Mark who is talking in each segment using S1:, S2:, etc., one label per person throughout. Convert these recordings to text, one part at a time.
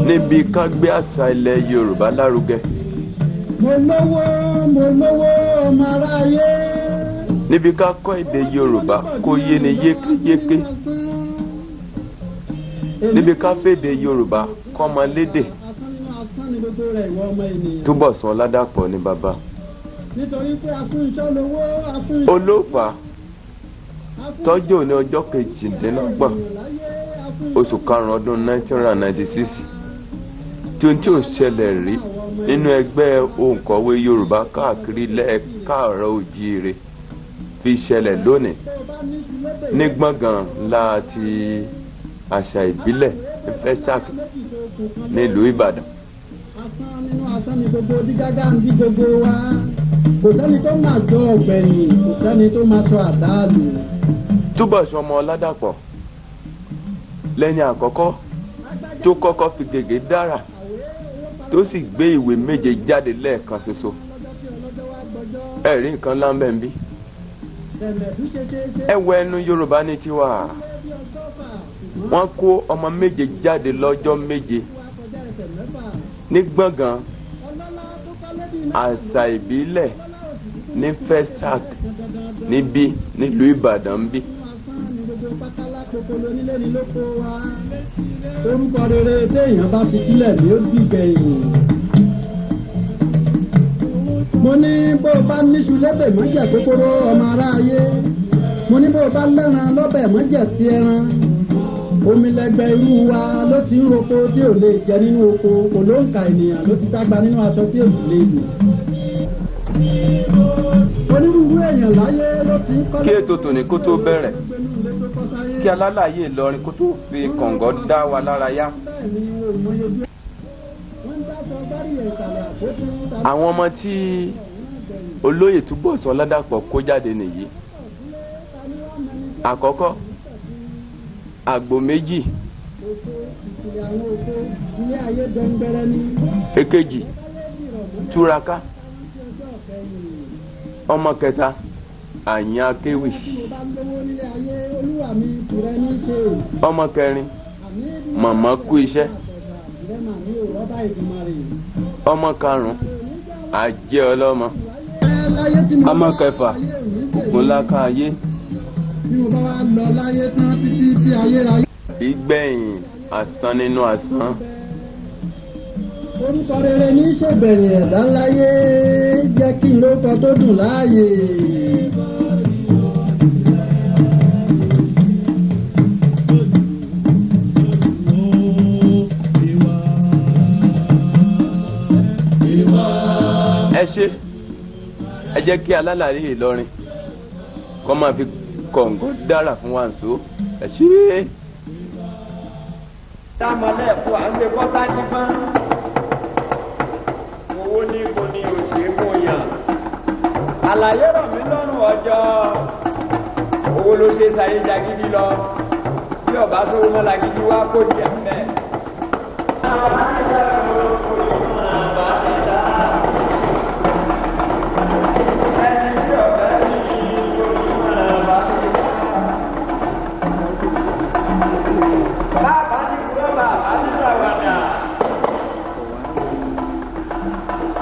S1: níbi ká gbé àṣà ilẹ̀ Yorùbá lárugẹ.
S2: mo lówó ọmọ aráyé.
S1: níbi ká kọ́ èdè Yorùbá kó yé ni yékéyéké. níbi ká fèdè Yorùbá kọ́mọ lédè. Túbọ̀sún Ọládàpọ̀ ní bàbá.
S2: nítorí pé afúnṣọ́ lówó
S1: olófà tọ́jú ní ọjọ́ kejìdínlọ́gbọ̀n oṣù karùn-ún ọdún 1996 tí ohun tí ò ṣẹlẹ̀ rí nínú ẹgbẹ́ òǹkọ̀wé Yorùbá káàkiri lẹ́ẹ̀káàárọ̀ oòjíire fi ṣẹlẹ̀ lónìí ní gbọ̀ngàn ńlá ti àṣà ìbílẹ̀ ní Festac nílùú Ìbàdàn.
S2: asán nínú asán ni gbogbo dígágá ń dí gbogbo wa kò sẹ́ni tó máa jọ ọ̀gbẹ̀yìn kò sẹ́ni tó máa sọ àdáàlù.
S1: Túbọ̀sún ọmọ Ọládàpọ̀ lẹ́ni àkọ́kọ́ tó kọ́kọ́ fi gègé dára tó sì gbé ìwé méje jáde lẹ́ẹ̀kan ṣoṣo. ẹ̀rí nǹkan láńbẹ̀ ń bí. ẹ̀wọ̀ ẹnu Yorùbá ní tiwa wọ́n kó ọmọ méje jáde lọ́jọ́ méje ní gbọ̀ngàn àṣà ìbílẹ̀ ní Festac níbí nílùú Ìbàdàn ń bí.
S2: orúkọ rere téèyàn bá fi sílẹ̀ ni ó dìgbẹ̀yìn. mo ní bó o bá níṣu lẹ́bẹ̀ mọ́jẹ̀ kókóró ọmọ aráyé. mo ní bó o bá lẹ́ran lọ́bẹ̀ mọ́jẹ̀ sí ẹran. omi lẹgbẹ irú wa ló ti ń roko tí ò lè jẹ nínú oko kò ló ń ka ènìyàn ló ti dágba nínú aṣọ tí ò sì lè lò. onírúurú èèyàn láyé ló ti ń kọ́lé.
S1: kí ètò tòní kó tó bẹ̀rẹ̀ kí alálàyé Ìlọrin kó tó fi kọ̀ǹgọ́ dá wa lára yá. àwọn ọmọ tí olóyè Túbọ̀sún Ọládàpọ̀ kó jáde nìyí. àkọ́kọ́ àgbò méjì. èkejì túraká. ọmọ kẹta àyìn akéwì. ọmọ kẹrin màmá kú iṣẹ́. ọmọ karùn-ún àjẹ́ ọlọ́mọ. ọmọ kẹfà ògúnláka ayé. ìgbẹ̀yìn àsán nínú àsán.
S2: orúkọ rere ní ṣègbẹ̀yìn ẹ̀dá láyé jẹ́ kí n lóko tó dùn láàyè.
S1: ẹ ṣe ẹ jẹ́ kí alálàyé Ìlọrin kó máa fi kọ̀ǹgọ́ dára fún wa nṣó ẹ ṣe.
S3: dámọ̀lẹ́ kó à ń gbé kọ́tà nípa owó ní kò ní òṣèlú yàn àlàyé rọ̀ mí lọ́rùn ọjọ́ owó ló ṣe ṣàyẹ̀jà gidi lọ bí ọba tó wọ́n la gidi wá kó jẹ mẹ́.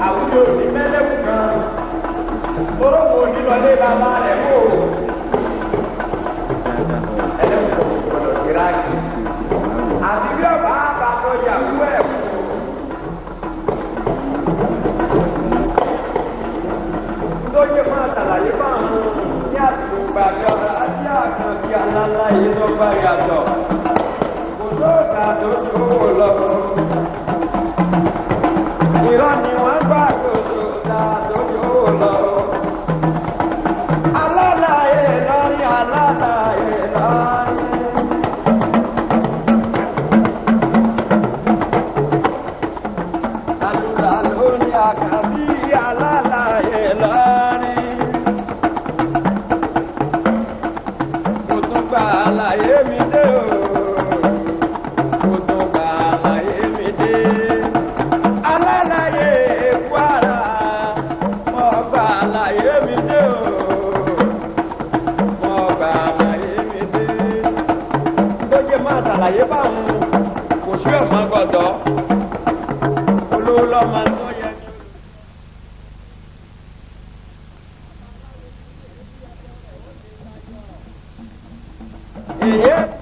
S3: àwùjọ òní mẹ́lẹ́kù kan orówó onílọ́lé bàbá rẹ̀ kó ẹlẹ́kùn gbọdọ̀ kíráàkì àti bí ọba àbàkọ yàgò ẹ̀ tó yẹ máa ṣàlàyé máa mú ní àsìkò gbàgbé ọ̀rọ̀ àti àkànbí aláńlá yìí tó bá yàtọ̀ kò sóòtà tó tó wò lọ́wọ́. Irọ́ ni wọ́n gbà gbòòrò dáadójú lọ. Alálàyé lórí alálàyé lórí. Àlùlà lórí àkàbí alálàyé lórí. Mo tún gba àlàyé mi dé o. Mo tún gba àlàyé mi dé. Alálàyé Kwara mo gba àlàyé mi dé o mo gba àlàyé mi dé lóye máa ṣàlàyé báwọn kò sí ọmọ gbọ́dọ̀ lọ́mọ tó yẹ kí. èyí.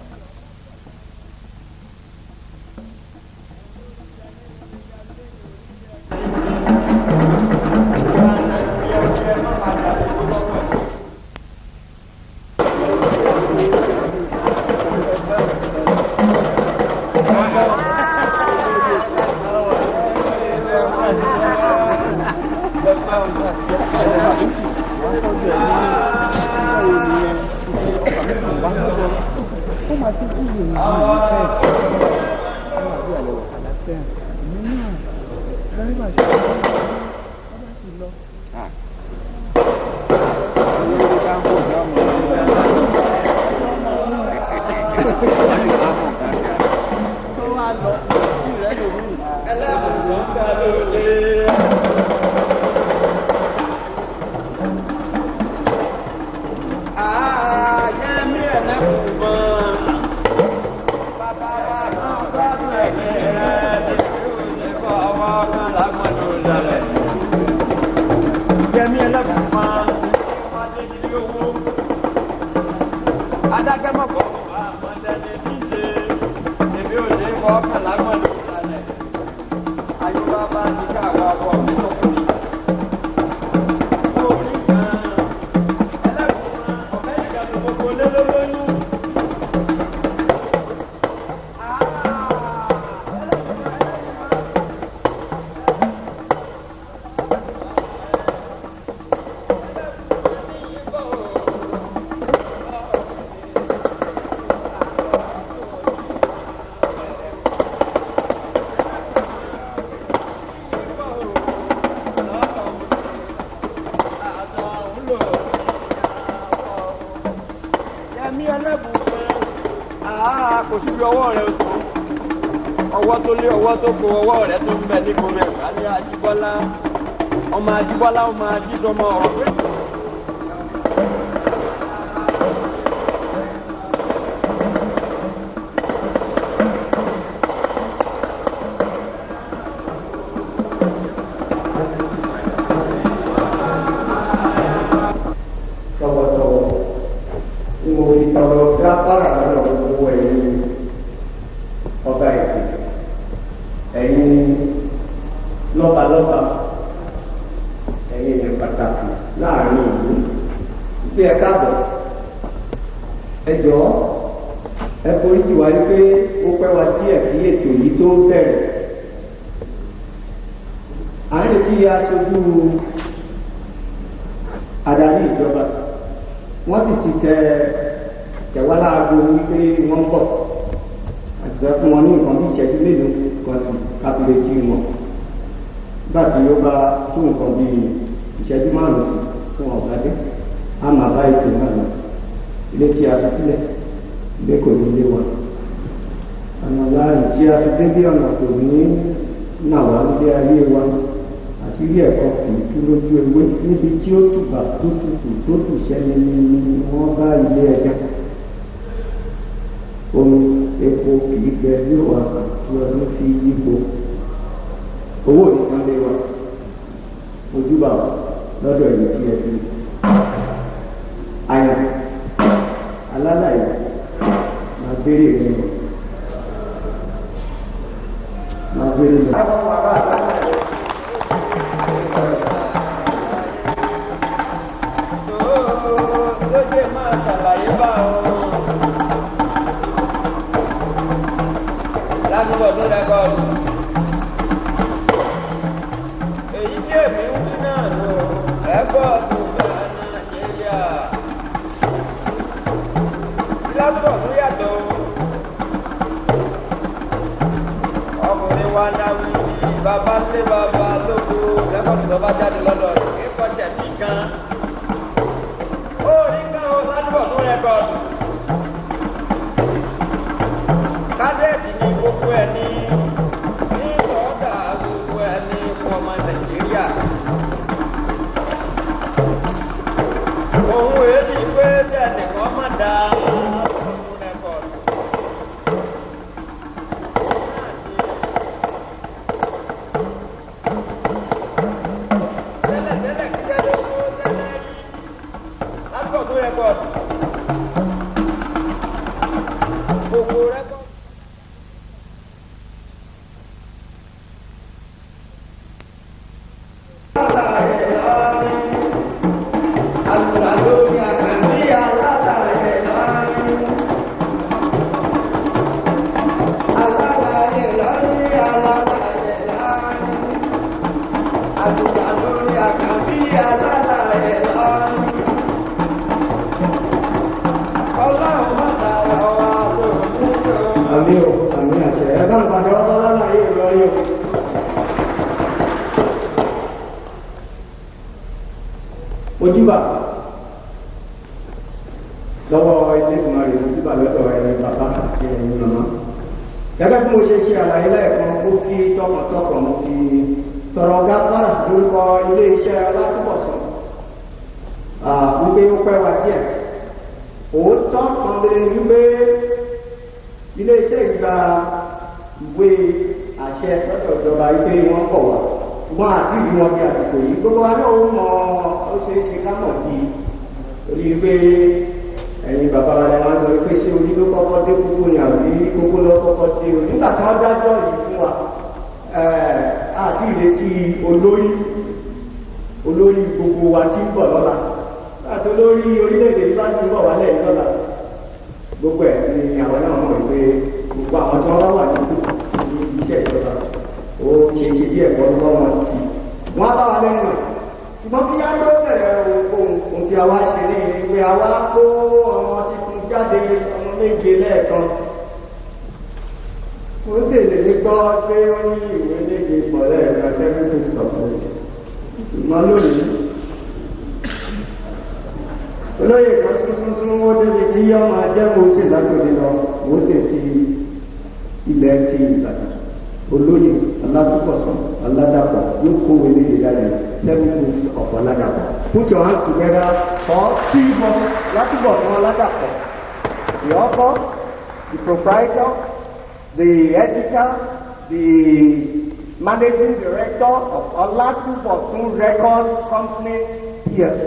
S3: tó kó ọwọ́ rẹ̀ tó ń bẹ ní gbogbo ẹ̀ka ní Ajíbọ́lá ọmọ Ajíbọ́lá ọmọ Ajísọmọ ọ̀rọ̀ pé.
S4: àmì àṣẹ ẹ bá ń padà wá bá láyé ìrọ̀lẹ́ yìí. ojúbà lọ́wọ́ ilé ìgbìmọ̀ rẹ̀ ojúbà lọ́dọ̀ ẹni bàbá àti ẹni màmá. gẹ́gẹ́ bí mo ṣe ṣe àlàyé lẹ́ẹ̀kan ó fi tọkàntọkàn mo fi tọrọ gáfárà lórúkọ ilé iṣẹ́ Ọlátúbọ̀sún wípé ó pẹ́ wá díẹ̀. òótọ́ kan lè wípé ilé iṣẹ́ ìgbà ìwé àṣẹ lọ́dọ̀ ìjọba wípé wọ́n kọ̀ wá ṣùgbọ́n àti ìlú wọn bí àsìkò yìí gbogbo wa náà ó mọ ó ṣeé ṣe ká mọ̀ bí torí pé ẹ̀yin bàbá wa ni wọ́n sọ pé ṣé orí ló kọ́kọ́ dé kókó ni àbí kókó ló kọ́kọ́ dé o nígbà tí wọ́n dájọ́ yìí fún wa àti ìrètí olórí gbogbo wa tí ń bọ̀ lọ́la láti olórí orílẹ̀-èdè yìí bá ti ń bọ̀ wálẹ̀ yìí lọ́la gbogbo ẹ̀ ni àwọn náà mọ̀ pé gbogbo àwọn tí wọ́n bá wà nínú iṣẹ́ ìjọba ó ṣe díẹ̀ bọ́ lọ́wọ́ wọn ti wọ́n bá wà lẹ́nu ẹ̀ ṣùgbọ́n bí yá ló bẹ̀rẹ̀ ohun tí a wá ṣe ní ìwé àwa kó ọmọ titun jáde ọmọ méje lẹ́ẹ̀kan ó sì lè ní gbọ́ pé ó ní ìwé méje pọ̀ lẹ́ẹ̀kan tẹ́lifí sọ̀tún ṣùgbọ́n lónìí olóyè kan súnsún ó débi tí ọmọ ajẹ́mú ó sì látòdì lọ ó sì ti ilẹ̀ ti Ìbàdàn olóyè Ọlátúbọ̀sún Ọládàpọ̀ yóò kó wọlé ìdájọ́ 7 books of Ọládàpọ̀. Put your hands together for Chief of Ọlátúbọ̀sún Ọládàpọ̀, the author, the proprietor, the editor, the managing director of Ọlátúbọ̀sún Record Company PLC.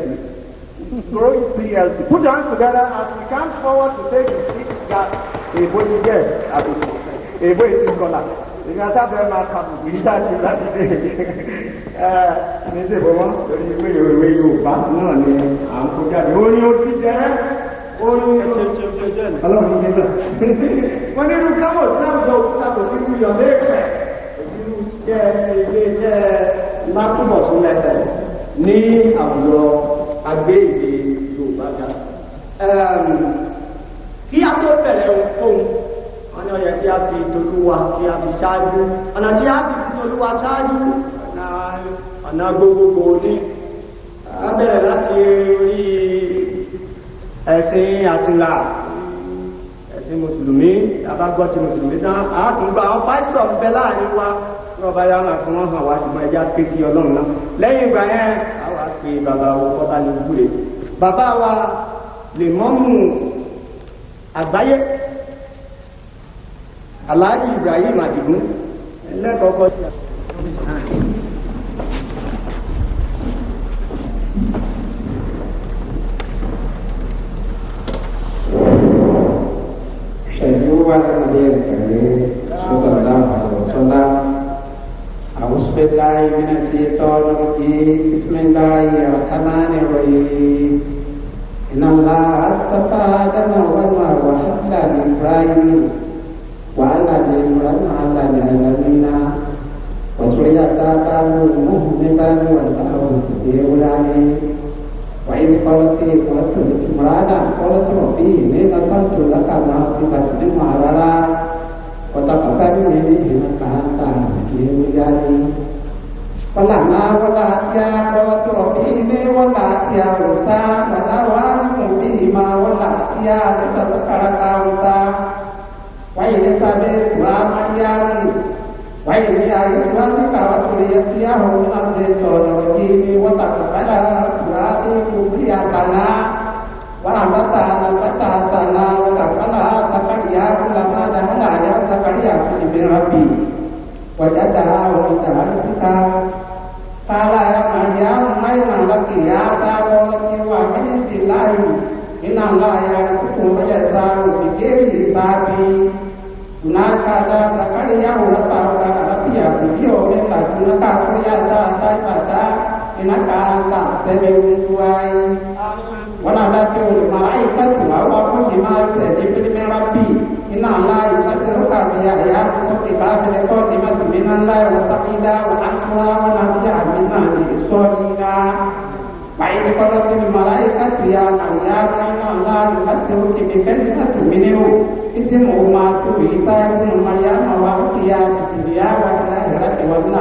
S4: Growing PLC. Put your hands together as we come forward to take the seat that Ebo is there. Ebo is in color. Ìgbà tábìlì máa ka bùkún yìí láti dé ní ìdìbò wọn lórí ìwé ìwé Yorùbá náà ni à ń kó jáde orin ojú jẹ orin ọlọ́run ní náà wọ́n ní irú kábọ̀ sí àwùjọ òkúta kò sí irú yọ̀ lẹ́ẹ̀kẹ́ irú jẹ́ ilé jẹ́ Látúbọ̀sún lẹ́tẹ̀ ní àwùjọ agbé ìwé Yorùbá ga. Kí a tó bẹ̀rẹ̀ ohun ọ̀nà ọ̀yẹ̀ tí a fi tolúwa kí a fi ṣáájú ọ̀nà tí a fi tolúwa ṣáájú ọ̀nà gbogbogbò ní a bẹ̀rẹ̀ láti orí ẹ̀sìn àtìlà ẹ̀sìn mùsùlùmí àbágbọ́ ti mùsùlùmí tán àátùgbà àwọn pásítọ̀ ń bẹ láàrin wa rọ́bà yára fún wọn hàn wá ṣùgbọ́n ẹjá ké sí Ọlọ́run náà lẹ́yìn ìgbà yẹn àwọn àpè bàbá wa kọ́ta ní gbúre bàbá wa lè mọ́mù àgbáyé Alhaji Ibrahim Adigun ẹlẹ́kọ̀ọ́kọ́ sí
S5: Syai'u wa Nabiyyil Karim sallallahu alaihi wasallam. A'udzubillahi minasyaitonir rajim. Bismillahirrahmanirrahim. Inna Allaha astafa Adama wa Nuha wa habla Ibrahim وعلى إبراهيم على العالمين وسرية آباء مهمبا والأرض بأولاني وإذ قالت امرأة قالت ربي إني نذرت لك ما في بطني محررا وتقبل مني إنك أنت السميع فلما ولدتها قالت ربي إني ولدتها أنثى ولا أعلم بهما ولدتها لتذكر الأنثى وإن سمعتها مريم وإن يئسها بك وذريتها من الشيطان الرجيم وتقبلها ترابي كبريتنا وأنبتها نبتا حسنا وكفلها زكريا كلما دخل عليها زكريا من ربي وجدها وجدها رزقا قال يا مريم أين لك هذا قالت ومن الله إن الله يرزق من يشاء بغير حساب هناك زكريا ورفع ربي في يوم لدنك سريا طيبة إنك أنت السميع الدعاء ونادته الملائكة وهو كلما يستجيب من ربي إن الله يبشرك بيحيى مصدقا بكلمة من الله وسيدا وحسبا ونبيا من الصالحين وإذ قالت الملائكة يا مريم إن
S6: لا يؤثر بكلمة منه اسمه ما سويت ابن مريم وأوتي في الدنيا والآخرة وابن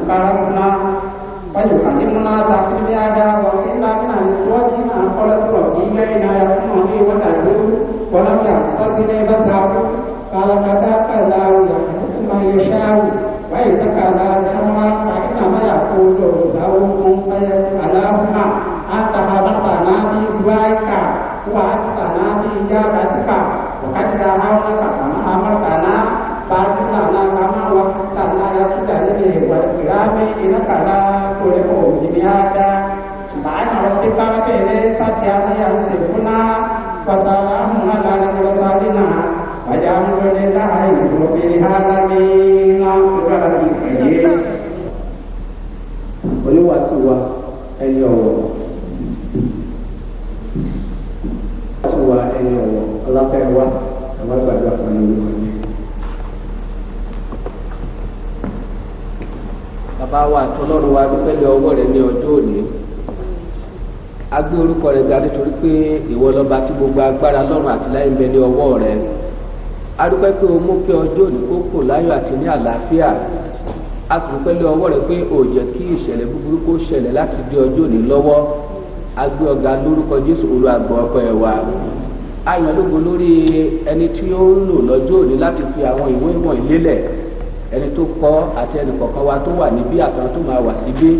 S6: كرمنا فيكلمنا ذاك اليد وقيل من الزوجين قالت ربي أين يكون لي ولد ولم يمسسني بشر قال كذاك الله يخلق ما يشاء وإذا كان الأمر فإنما يقول له كن فيكون اللهم أنت خلقتنا بإزواجك وأنتنا بإجابتك وقد دعوناك كما أمرتنا فأجبنا كما وعدتنا يا سيدنا والكرام إنك لا تخلف الميعاد سبحان ربك رب العزة عما يصفون وسلام على المرسلين والحمد لله رب العالمين.
S4: oníwàásù wa ẹni ọ̀wọ̀ wàásù wa ẹni ọ̀wọ̀ ọlápẹ́ wa àwọn àgbàdo àpàlẹ́ olùkọ́ ni.
S5: bàbá wa àtọlọ́run wa dúpẹ́ lé ọwọ́ rẹ ní ọjọ́ òní a gbé orúkọ rẹ ga nítorí pé ìwọ lọ́ba tí gbogbo agbára lọ́run àti láyé ń bẹ ní ọwọ́ rẹ a dúpẹ́ pé o mú kí ọjọ́ òní kó kò láyọ̀ àti ní àlàáfíà a sì dúpẹ́ lé ọwọ́ rẹ pé o jẹ́ kí ìṣẹ̀lẹ̀ búburú kó ṣẹlẹ̀ láti dé ọjọ́ òní lọ́wọ́ a gbé ọ̀gá lórúkọ Jésù olùgbọ́ ọpẹ́ wa a yàn lógo lórí ẹni tí ó ń lò lọ́jọ́ òní láti fi àwọn ìwé ìmọ̀ ìlélẹ̀ ẹni tó kọ́ àti ẹnì kọ̀ọ̀kan wa tó wà níbí àtàwọn tó máa wà síbí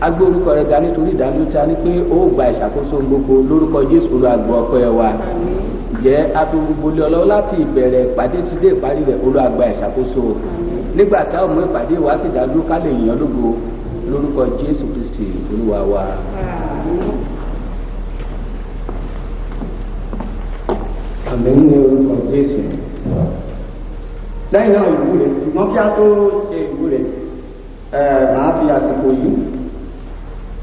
S5: a gbé orúkọ rẹ ga nítorí ìdánilójú ta ni pé ó gba ìṣàkóso gbogbo lórúkọ Jésù olùgbọ́ ọpẹ́ wa jẹ́ agbègbè lé ọlọ́wọ́ láti ìbẹ̀rẹ̀ ìpàdé ti dé ìparí rẹ̀ olùgbà ìṣàkóso nígbà tá ò mú ìpàdé wa sì dádúró ká lè yàn lógo lórúkọ Jésù Kristi Olúwa wa.
S4: àmín ní orúkọ Jésù. lẹ́yìn náà ìwúre ṣùgbọ́n kí a tó ṣe ìwúre màá fi àsìkò yìí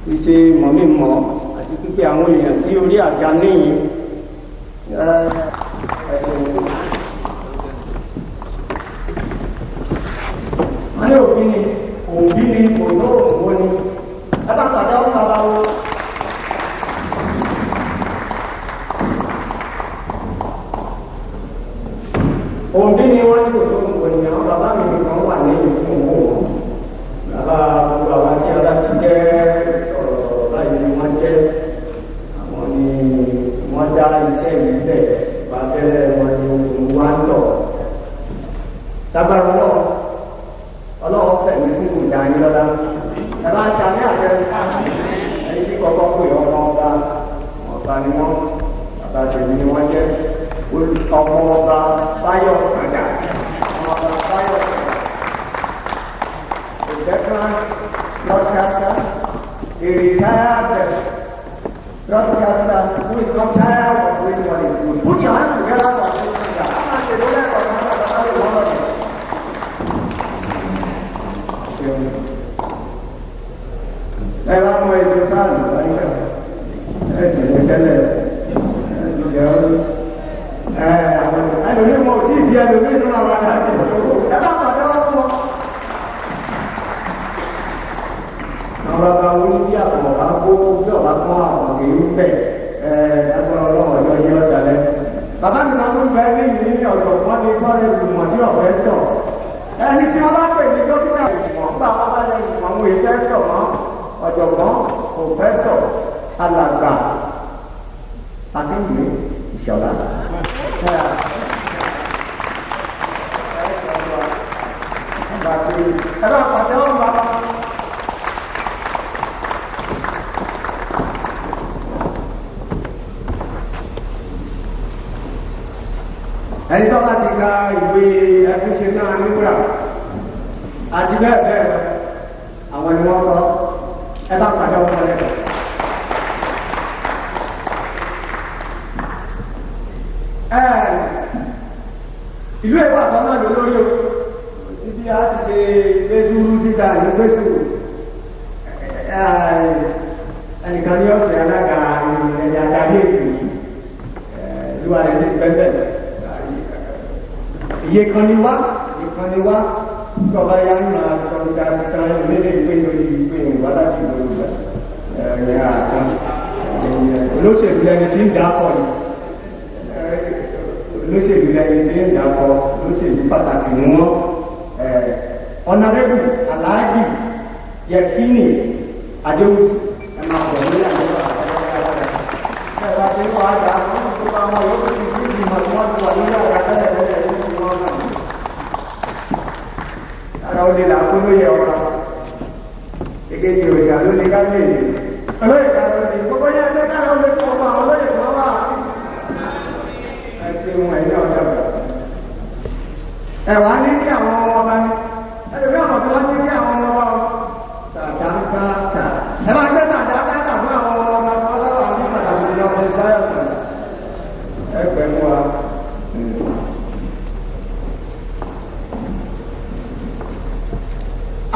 S4: fi ṣe mọ̀mí-mọ̀ àti pípé àwọn èèyàn tí orí àga níyìn wọ́n ní òbí ni òjò òwò ni látàkàdá ó bàbá wo. òbí ni wọ́n ní òjò òwò ni àwọn bàbá mi nìkan wà lẹ́yìn fún òwò bàbá gbogbo àwọn tí ara ti jẹ́ sọ̀rọ̀ báyìí ni wọ́n jẹ́ àwọn ni wọ́n dá iṣẹ́ yìí bẹ̀ bá bẹ́rẹ̀ wọn ni òun wá ń tọ̀ lágbára náà ọlọ́wọ́ fẹ̀mí fún ìjà yín lọ́dá ẹ̀bá ń ṣàmì àṣẹ ẹni tí kọ́kọ́ pè ọmọ ọba ni wọ́n bàbá tèmi ni wọ́n jẹ́ ọmọ ọba báyọ̀ kàdà ọmọ ọba báyọ̀ kàdà veteran broadcaster, a retired broadcaster who is not tired of doing what he's doing. Put your hands together for this singer. I'm not saying that for one of you. Ẹ bá mọ ètò sáàlù láyé ẹ sì ní tẹ́lẹ̀ ẹlòmíì wọn ò tí ì di ẹlòmíì nínú àwọn àti ìṣòro ẹ bá pàdé wọn fún wọn. àwọn bàbá wo ní bí àpò ọba kó bí ọba kó àwọn èyí ń bẹ agbára ọlọ́wọ́ ọjọ́ yẹ ọjà lẹ. bàbá mi náà tó ń bẹ ní ìlú ọ̀jọ̀gbọ́n ní kọ́lẹ̀ ìgbìmọ̀ tí ọ̀fẹ́ sọ ẹni tí wọ́n bá pè ní dókítà ìgbìmọ̀ nígbà wọn bá lẹ ìgbìmọ̀ àwọn èyí fẹ́ sọ mọ́ ọ̀jọ̀gbọ́n pòfẹ́sọ̀ alàgbà akínyìí ìṣọ̀lá. ẹ bá pàṣẹ wọn bá wọn. ẹni tó bá ti ka ìwé ẹgbẹ́sẹ̀ náà níwúrà àti bẹ́ẹ̀ bẹ́ẹ̀ lọ àwọn ni wọ́n kọ́ ẹ bá pàdé ọmọ lẹ́kọ̀ọ́. ìlú ẹ̀kọ́ àtọ́nà ló lórí o títí a ti ṣe gbésùrú síta ní gbésùrú ẹnìkan ní ọ̀sẹ̀ alága ẹ̀yà àdáyé ètò yìí ìlú àrẹ ti pẹ́pẹ́ iye kan ni wá kọba ya ń ra ọ̀gá kan nílé ìwé lórí ìwé ìwà láti ìlú ẹ̀yà àkàn olóṣèlú ẹni tí ń dápọ̀ ni olóṣèlú lẹ́yìn tí ń dàpọ̀ olóṣèlú pàtàkì ni wọ́n ọ̀nàrẹ́bù aláàjì yẹkínì adéwùsì ẹ máa pọ̀ ní àjọyọ̀ ẹ bá ti ń wá àjà fún ìjọba wọn yóò fi fi ìmọ̀ tí wọ́n ti wà nínú àgbà tẹ́lẹ̀ tẹ́lẹ̀ ní ìlú wọn náà. ara olè là kó lóye ọ̀rọ̀ èkejì òṣà ló ní ká lè lè olóyè ká ló ní gbogbo yẹn tó ká ló lè kọ́ ọmọ àwọn olóyè tó wà ẹ ṣeun ẹ̀yìn ọ̀dọ́ ẹ wà ní kí àwọn ọmọ ọba ní ẹlòmí àwọn tó wá ní kí àwọn ọmọ ọba tàdákáàtà ẹ máa gbé tàdákáàtà fún àwọn ọmọ ọba tó lọ́wọ́ ní pàtàkì ní ọmọ ìsáyọ̀ kan ẹ pẹ̀lú wa.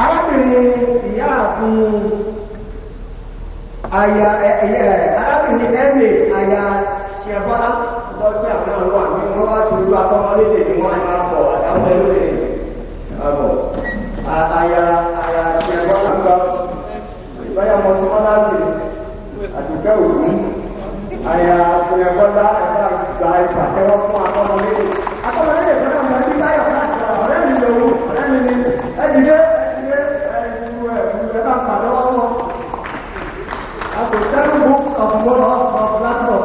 S4: arábìnrin ìyá àfin aya arábìnrin ẹ̀mẹ̀ aya ṣẹ̀fọ́lá lọ́jọ́ àwọn ọ̀rọ̀ àmì wọ́n wá tó lú akọ́mọlédè ni wọ́n máa bọ̀ àdáwọn ẹlòmí àbọ̀ aya ṣẹ̀fọ́lá gba ìbáyà mọ́sọ́mọ́lá sí àdùgbẹ́ ògún aya ṣẹ̀fọ́lá ẹ̀fọ́ gba ìpàtẹ́wọ́ fún akọ́mọlédè fún ọmọ ẹbí báyọ̀ láti ọ̀rẹ́ mi lòun ọ̀rẹ́ mi ni ẹ̀dìdé ẹ̀bá pàdọ́wọ́ wọn àpò 7 books of moral of laptop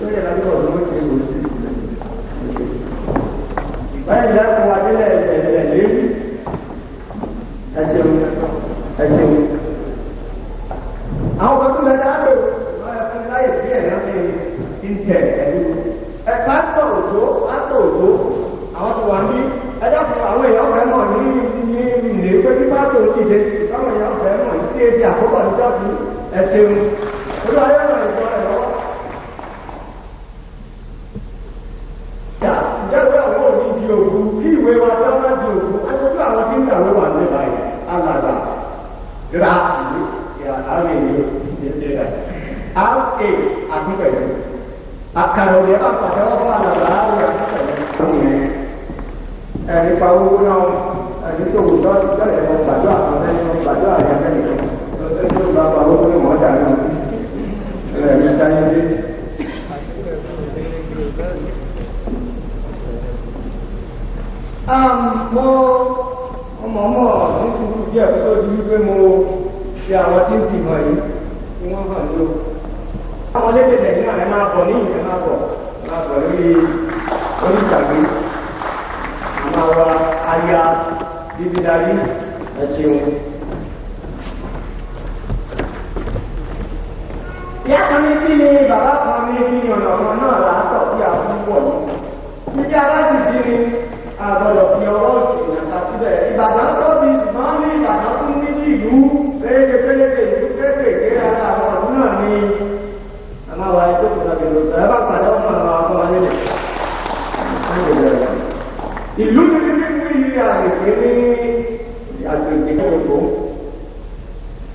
S4: lórí ìrìnàjò ọ̀dọ́ ló ṣe wò sí báyìí lẹ́kùn adílẹ̀ ẹ̀lẹ́ ẹ̀ṣẹ̀un àwọn kan tó lẹ́dá lò ẹ̀fún láyé sí ẹ̀yàn ní ìntẹ̀ ẹ̀lú pásítọ̀ òjò àwọn tó wà ní ẹjọ́ fún àwọn èèyàn ọ̀fẹ́ mọ̀ ní ilé pé bí pásítọ̀ ti dé àwọn èèyàn ọ̀fẹ́ mọ̀ ní tí èdè àkókò níjọ́ sí ẹ̀ṣẹ̀un olú ayé rẹ̀ ìjọ ẹ̀ lọ́wọ́ ìjẹ́wé àwọn òní di ògùn kí ìwé wa tó wá di ògùn aṣojú àwọn tí ń kàwé wà ní báyìí alàgbà ra ìwé àwọn èèyàn ìdíje rẹ̀ ra àtúpẹ̀lẹ̀ àkàrà òde bá pàdé ọkọ̀ alàgbà àwọn àtúpẹ̀lẹ̀ ẹni pa owó náà ẹni tó wù lọ́ọ̀tì tẹ́lẹ̀ lọ gbàdúrà àwọn ẹni lọ gbàdúrà àyàfẹ́ nìkan lọ́sẹ̀ tó bá pa owó ní mọ́tà náà ẹ̀rẹ̀ táyé dé. mo ọmọ ní kúrú díẹ̀ tó di wípé mo ṣe àwọn tí ń fìmọ̀ yìí tí wọ́n hàn ní o. àwọn lédè lẹ́yìn náà ẹ máa bọ̀ ní ìyẹn máa bọ̀ lórí oníṣàgbé àmọ́ wa aya bíbí darí ẹ ṣeun. ìyá kan ní kí ni bàbá kan ní kí ni ọ̀nà ọ̀nà náà látọ̀ bí a fún wọ̀ ní. níbi alájìdí ni àgbọ̀dọ̀ fi ọwọ́ òsì ìyàtà síbẹ̀. Ìbàdàn tó bí ṣùgbọ́n ní Ìbàdàn tún ní ní ìlú péréke ìlú kéékèèké ara àwọn ọ̀dún náà ní àmàwà ẹjọ́ tó tàbí lọ́sọ̀ ẹ bá pàdé ọmọ àwọn akọ́wà nílẹ̀. ìlú ní ní àgbègbè ní àgbègbè kòkó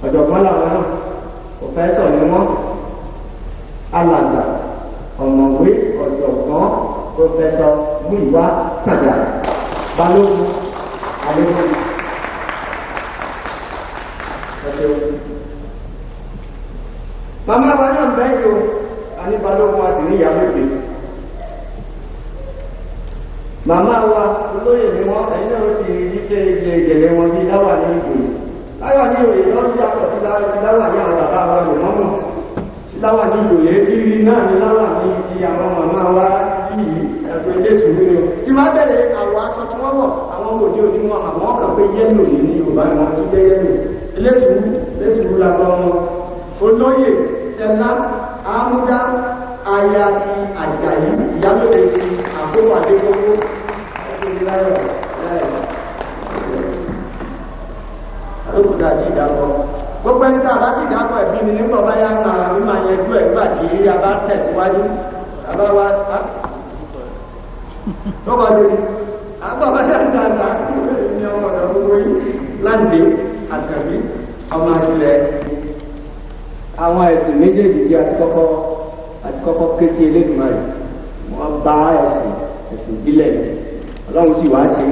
S4: ọ̀jọ̀gbọ́n làwọn náà pòfẹ́sọ̀ ni wọ́n alàgbà ọ̀mọ̀wé ọ̀jọ̀gbọ́n pòfẹ́sọ̀ Múyìwá Sàjà Balógun Adébóyè. Màmá wa náà bẹ́ẹ̀ yóò a ní Balógun àti níyàwó ìgbé. Màmá wa olóyè ni wọ́n ẹ̀yìn náà ti rí pé ilé ìjẹ̀lẹ̀ wọn bí láwà ní ìgbòho. Láwà ní ìwòye lọ́dún yàtọ̀ sí láwà ní àwọn bàbá wa lè mọ́mọ́. Láwà ní ìgbòye tí rí náà ní láwà ní ti àwọn màmá wa yìí ẹ̀sùn ilé ìṣòro ni o. Tí wọ́n bẹ̀rẹ̀ àwọ̀ aṣọ tí wọ́n wọ̀ àwọn òde òní wọn àwọn ọkàn pé yẹ́lò ní Yorùbá ni wọ́n ti jẹ́ yẹ́lò. Ilé ìṣòro lásán wọn. Olóyè Tẹ́lá Àmúdá aya ti Àjàyí ìyálòdè ti àkókò Adékòwò ẹgbẹ́ láyọ̀ alókùnrin àti ìdákọ̀. Gbogbo ẹni tí a bá ti dákọ̀ ẹ̀bí mi nígbà bá yá máa ń máa yẹjú ẹ̀ nígbà tí a bá tẹ̀síwájú àbá wa lọ́kọ̀ lórí àgbà bá yá ń dáadáa ní ọmọ ọ̀dọ̀ gbogbo yìí láǹdé àtàbí ọmọ ilẹ̀. Àwọn ẹ̀sìn méjèèjì tí a ti kọ́kọ́ ké sí Elédùmarè wọ́n bá ẹ̀sìn ìbílẹ̀ Ọlọ́run sì wá ṣe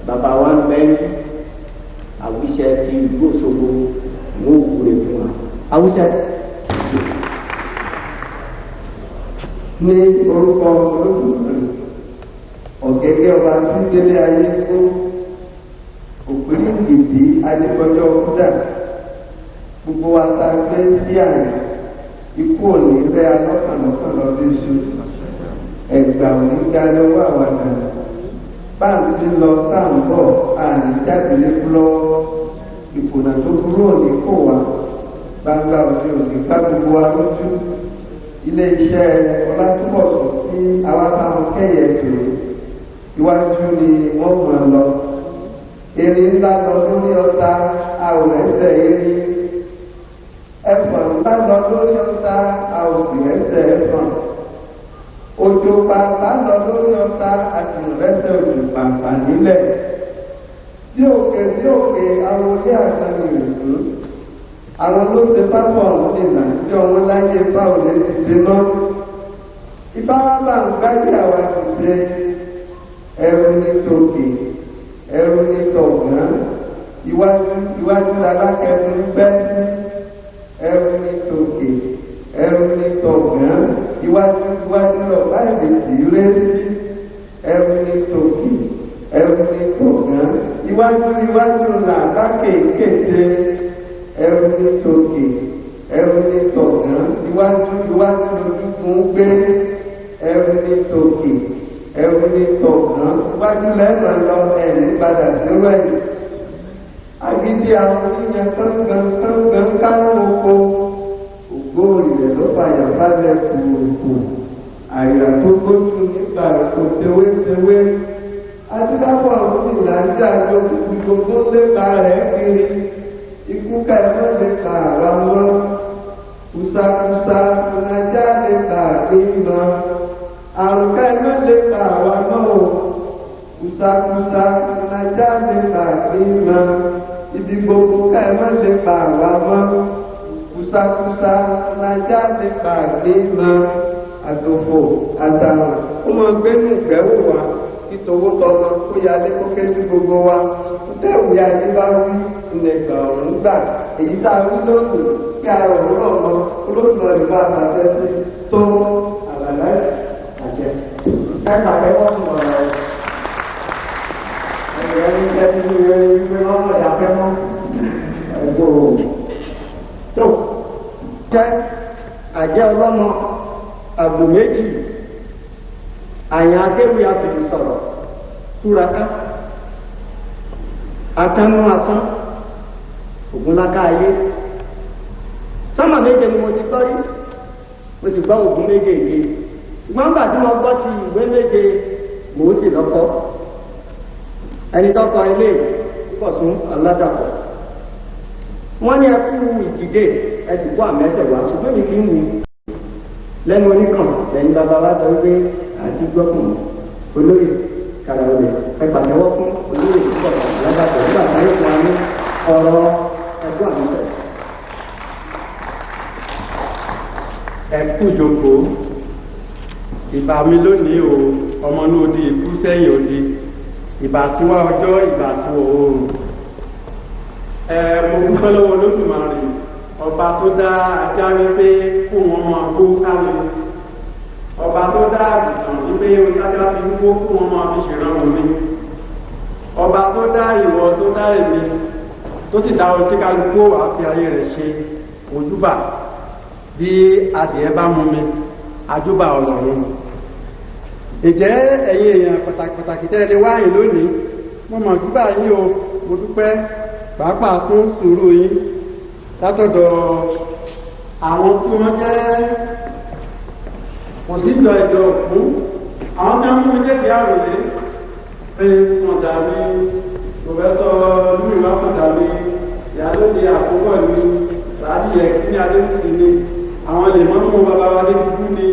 S4: bàbá wa ń bẹ́ àwíṣẹ ti ìlú Òṣogbo wọ́n wúre fún wa àwíṣẹ ní orúkọ Olódùmarè ọ̀gẹ́gẹ́ ọba tí délé ayé fún òpèrè ìdí adékọjọ́ kúdà gbogbo wa ta gbé sí àyè ikú òní rẹ alọ́kànlọ́kàn lọ́dún iṣu ẹ̀gbà òní ga lọ́wọ́ àwọn àgbà báńkì lọ sáǹbọ̀ àní jáde lékú lọ́wọ́ ìkùnà tó burú òní kò wá gbangba òní òní ká gbogbo wa lójú ilé iṣẹ́ Ọlátúbọ̀sún tí àwa táwọn kẹ́yẹ̀ tó iwájú ni wọ́n mọ̀ lọ erin ńlá lọ lórí ọ̀tá àwòrẹ́sẹ̀ erin ẹ̀fọ̀n ńlá lọ lórí ọ̀tá àwòsìrẹ́sẹ̀ ẹ̀fọ̀n òjò pàpà lọ lórí ọ̀tá àtìrẹ́sẹ̀ òjò pàpà nílẹ̀ tí òkè àwọn orí àgbàní ìrìnkú àwọn ló ṣe pápọ̀ ọ̀hún nìlà tí ọmọ láyé báwo lè ti dé náà ìbáwábà ń gbáyé àwa ti dé ẹrù ní tòkè ẹrù ní tọ̀gbọ́n iwájú lalákẹ́nu gbẹ́ sí ẹrù ní tòkè ẹrù ní tọ̀gbọ́n iwájú lọ́pàá ìdèjì rẹ́ sí ẹrù ní tòkè ẹrù ní tọ̀gbọ́n iwájú làbá kéékèèké ẹrù ní tòkè ẹrù ní tọ̀gbọ́n iwájú lójúkún gbé ẹrù ní tòkè ẹrù ní tọ̀gbọ́n iwájú lẹ́nà lọ ẹ̀yìn padà sírò ẹ̀yìn agídí àwọn oníyẹn kángan kárùn oko ògbóòrì rẹ̀ ló fàyà balẹ̀ kùrùkù àyà tó gbójú nígbà kò tewétewé adúláwọ̀ àwọn ìlànà àjọ gbogbo lépa rẹ̀ kiri ikú ká ẹ má lè ka àwa mọ́ kùsàkùsà ìnajà lè ka àgbéyìnbá àrùn ká ẹ má lè ka àwa mọ́ o kùsàkùsà ìnajà lè ka àgbéyìnbá ibi gbogbo ká ẹ má lè ka àwa mọ́ kùsàkùsà ìnajà lè ka àgbéyìnbá àtòfò àtàrà ó máa gbẹ́nu ìgbẹ́wò wa kí towó tọmọ kó yálé kó ké sí gbogbo wa tẹ́wù ya yí bá wí ìnẹ̀gbà ọ̀run gbà èyí tá a wí lónìí kí a rọ̀ lọ́rọ̀ lọ olóòtú ìbá àtàtẹ́ sí tó àgbàlá àjẹ.
S3: ẹ̀ka ẹ̀wọ́n ti mọ̀ ọ́ ẹ̀yẹ́ ní ẹ̀sìn ní ìwé ìwé wọn mọ̀ ìyàfẹ́ mọ́ ẹ̀gbọ́n tó jẹ́ àjẹ́ ọlọ́mọ àgbò méjì àyàn akéwì àfìlú sọ̀rọ̀ túraká atánú asán ògúnláká ayé sọ́mà méje ni mo ti gbọ́ rí mo ti gbọ́ ògún méjèèje ṣùgbọ́n nígbà tí mo gbọ́ ti ìwé méje mò ń sì lọ́kọ́ ẹni tọ́kọ ilé Ìkọ̀sún Aládàpọ̀ wọ́n ní ẹkú ìdìde ẹsì kó àmẹ́sẹ̀ wá ṣùgbọ́n mi kì í wù lẹ́nu oníkàn lẹ́yìn bàbá wa sọ wípé àti gbọ́kùnrin olóyè kàràwọlẹ̀ ẹgbàtẹ́wọ́ fún olóyè Ìkọ̀sún Aládàpọ̀ nígbà táyé fún wa ní ọ̀rọ̀ ẹgbẹ́ àmọ́sẹ̀. ẹkú ìjókòó ìbà mi lónìí o ọmọ ní odi ikú sẹ́yìn odi ìbà tí wá ọjọ́ ìbà tí oòrùn mo dúpẹ́ lọ́wọ́ Olódùmarè ọba tó dá ajá wípé kó wọn máa kó káwé ọba tó dá àgùntàn wípé ojájá fi ń kó kó wọn máa fi ṣèrànwọ́ mi ọba tó dá ìwọ tó dá èmi tó sì dá ọtí kálukú àti ayé rẹ̀ ṣe ojúbà bí adìẹ bá mú mi àjúbà Ọlọ́run ìjẹ́ ẹ̀yin èèyàn pàtàkì tẹ́lẹ̀ wáyé lónìí mo mọ̀ júbà yín o mo dúpẹ́ pàápàá fún sùúrù yín látọ̀dọ̀ àwọn tí wọ́n jẹ́ kò sí ìjọ ìjọ fún àwọn tí wọ́n mú jẹ́bi àròlé pé wọ́n dàbí pòfẹ́sọ̀ lúmi wá fún dàbí ìyálóde àkókò ní sàádì ẹ̀kí ní adéǹtì ni àwọn lè mọ́ mú bàbá wa dé dúdú ni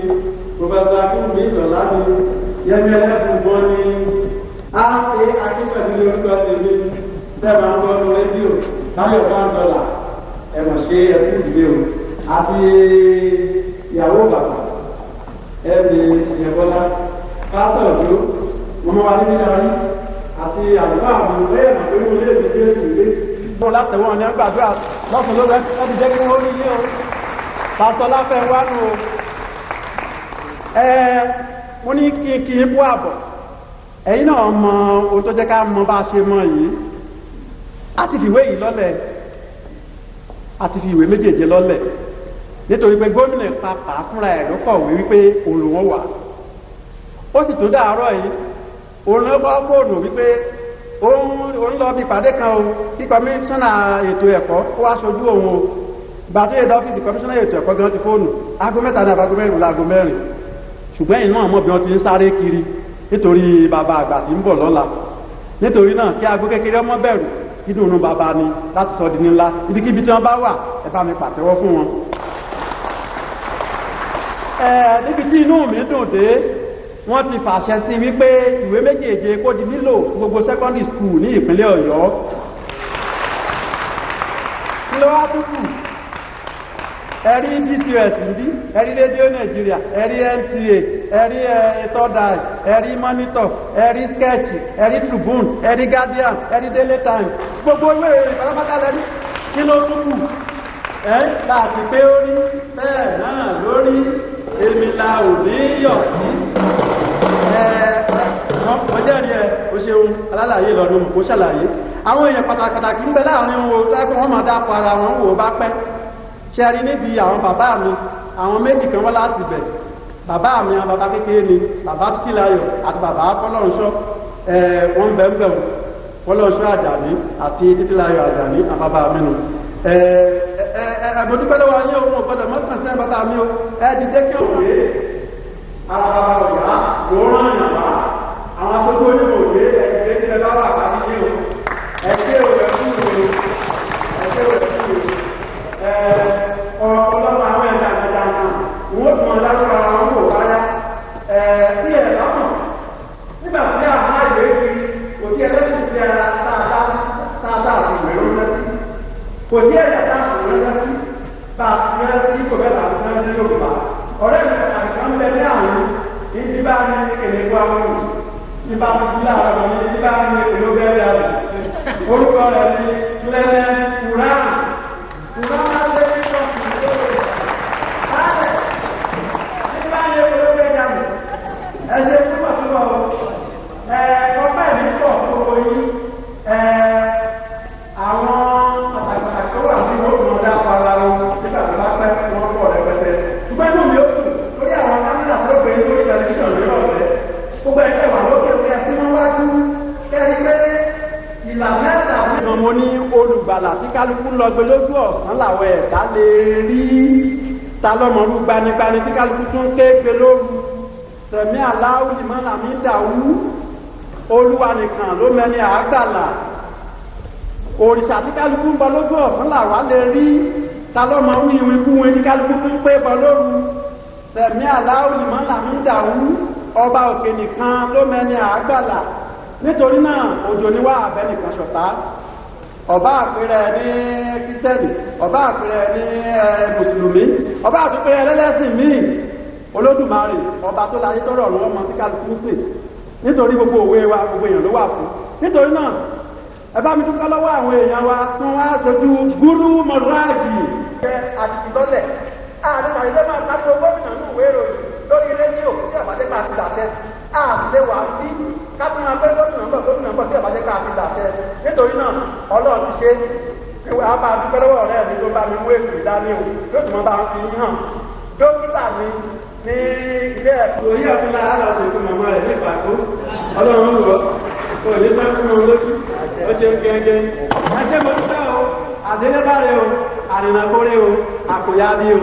S3: pòfẹ́sọ̀ akínwùmí ìsọ̀lá ni yẹmi ẹlẹ́fù mọ́ ni á pé akínpẹ̀lú lórúkọ tèmi tẹ́ẹ̀mà ń gbọ́ ní rédíò báyọ̀ $1 ẹ̀mọ̀ ṣe ẹkú ìdílé o àti ìyàwó bàbá ẹ̀mí ìyẹ̀bọ́lá pásítọ̀ ìlú mọ́mọ́ wa níbi darí àti àdúrà àwọn ẹ̀mọ̀ tó wọlé èdè jésù ilé sígbọ́n látẹ̀wọ́n ní ẹgbàdúrà lọ́sùn ló rẹ̀ ẹ́ ti jẹ́ kí wọ́n rí ilé o pásítọ̀ láfẹ́ wá nù o
S2: mo ní kí n kú àbọ̀ ẹ̀yin náà mọ ohun tó jẹ́ ká mọ bá ṣe mọ yìí a ti fìwé yìí lọ́lẹ̀ a ti fi ìwé méjèèjì lọ́lẹ̀ nítorí pé gómìnà pàpà fúnra ẹ̀ ló kọ̀wé wípé òun ló wọ́n wà ó sì tó dàárọ̀ yìí òun ló bọ́ fóònù wípé òun lọ bí ìpàdé kan o kí kọmíṣánná ètò ẹ̀kọ́ ó wá ṣojú òun o ìgbà tó yẹ dá ọ́fíìsì kọmíṣánná ètò ẹ̀kọ́ gan ti fóònù aago 3 ní àbágo 4 láago 4 ṣùgbọ́n ẹ̀yin náà mọ̀ bí wọ́n ti ń sáré kiri nítorí bàbá àgbà tí ń bọ̀ lọ́la nítorí náà kí aago kékeré ọmọ bẹ̀rù kí dùnú bàbá ni láti sọ di ńlá ibikíbi tí wọ́n bá wà ẹ bá mi pàtẹ́wọ́ fún wọn. níbi tí inú mi dùn dé wọ́n ti fàṣẹ sí wípé ìwé méjèèje kó di lílò gbogbo secondary school ní ìpínlẹ̀ Ọ̀yọ́ kí ló wá dúkù ẹ̀rí DCS níbí ẹ̀rí rédíò Nàìjíríà ẹ̀rí NTA ẹ̀rí Third ẹ̀rí Monitor ẹ̀rí Sketch ẹ̀rí Tribune ẹ̀rí Guardian ẹ̀rí Daily Times gbogbo ìwé ìfọlọ́pàá lẹ́rí kí ló dúkù láti pé ó rí bẹ́ẹ̀ náà lórí èmi la ò ní yọ̀ sí ọjọ́ rí ẹ o ṣeun alálàyé lọ́dún kó ṣàlàyé àwọn èèyàn pàtàkì ń bẹ láàrin wo láìpẹ́ wọ́n máa dápọ̀ ara wọn wò bá pẹ́ ṣe rí níbi àwọn bàbá mi àwọn méjì kan wọ́n láti bẹ̀ bàbá mi àwọn bàbá kékeré ni bàbá Títílayọ̀ àti bàbá Fọlọ́runṣọ́ wọ́n ń bẹ̀ Fọlọ́runṣọ́ Àjàní àti Títílayọ̀ Àjàní àbábá mi nù ẹ̀bùn dúpẹ́ lọ́wọ́ ayé òun ọ̀gbọ́dọ̀ mọ́kàn sí bàbá mi ó dìde kí òun rèé ara bàbá ọ̀yá òórùn àyànwá àwọn akókó onímọ̀ọ́gbé ẹ̀ẹ́dẹ́gbẹ́ bá wà pàdé ní o ẹ̀ṣẹ́ òwe fún ìwé ẹ̀ṣẹ́ òwe fún ìwé ọlọ́mọ àwọn ẹ̀dá àgbàdà náà wọ́n tún wọn lárúkọ ara wọn kò wáyá sí ẹ̀ lọ́kàn nígbà tí àwọn àìwé kiri kò sí ẹlẹ́sìn sí ara táadáa àti ìwé ló ń lẹ́sí kò sí ẹ̀yà táàbù ló ń lẹ́sí bá a ti rẹ́ sí kò bẹ́ẹ̀ láti rẹ́ sí Yorùbá ọ̀rẹ́ mi àìsàn ń bẹ ní àwọn ní bá ní èlé wa wọ́n ní bá ní ilé àwọn ọmọ ní bá ní èlé ó bẹ́ẹ̀ rẹ̀ orúkọ rẹ̀ ní lẹ́lẹ́ kùrán lé ní ọ̀sùn lórí láàrẹ̀ ní bá ní èlé ó bẹ́ẹ̀ rẹ̀ ẹ̀ṣẹ̀ túbọ̀túbọ̀ ọpẹ́ mi pọ̀ gbogbo yìí àwọn àtàkùn tó wà ní òkun ọjà para wọn nígbà tó bá pẹ́ wọn pọ̀ rẹpẹtẹ ṣùgbọ́n inú mi ó kù lórí àwọn kámẹ́rà tó gbé lórí tẹlifíṣàn lórí ọ̀fẹ́ gbogbo ẹgbẹ́ wà lókè orí ẹsìn wọn wájú kẹ́rí pé ìlà mẹ́ta nínú mo ní olùgbàlà tí kálukú lọ gbé lójú ọ̀sán làwọn ẹ̀dá lè rí ta lọ́mọrú gbanigbani tí kálukú tún ké gbé lóru tẹ̀mí aláwù ni mọ́nà mi dàwú olúwa nìkan ló mẹ́ni àgbàlà òrìṣà tí kálukú ń bọ lójú ọ̀sán làwa lè rí ta lọ́mọrú ìwé kú wọn tí kálukú tún pé bọ lóru tẹ̀mí aláwù ni mọ́nà mi dàwú ọba òkè nìkan ló mẹ́ni àgbàlà nítorí náà òjò níwá àbẹ́nìkan ṣọ̀tá ọba àpẹẹrẹ ní kírísítẹ́nì ọba àpẹẹrẹ ní mùsùlùmí ọba àpẹẹrẹ ẹlẹ́lẹ́sìn míì olódùmarè ọba tó láyé tó rọrùn ọmọ tí kálukú pè nítorí gbogbo òwe wa gbogbo èèyàn ló wà fún nítorí náà ẹ bá mi dúpẹ́ lọ́wọ́ àwọn èèyàn wa tí wọ́n á sojú gúrú mọ̀ráàjì àtìlọ́lẹ̀ àárín àìlẹ́ máa kájọ gómìnà ní ìwé ìròyìn lórí rédíò tí àbájẹ́ká ti dàṣẹ àtìlẹ́wà sí kápẹ́nà pé gómìnà ń bọ̀ tí àbájẹ́ká ti dàṣẹ nítorí náà Ọlọ́run ti ṣe a máa dúpẹ́ lọ́wọ́ ọ̀rẹ́ mi tó bá mi wé èkó ìdání o yóò tún mọ́ bá ń fi hàn dókítà mi ní ilé ẹ̀kọ́ orí ọ̀tún lára lọ sí fún màmá rẹ̀ ní ìpàkó Ọlọ́run wọ̀ kò ní pẹ́ fún wọn lójú ó ṣe ń gẹ́gẹ́ ẹgbẹ́ mo dúpẹ́ o àdélébárẹ̀ o àrìnàkórè o àkòyábí o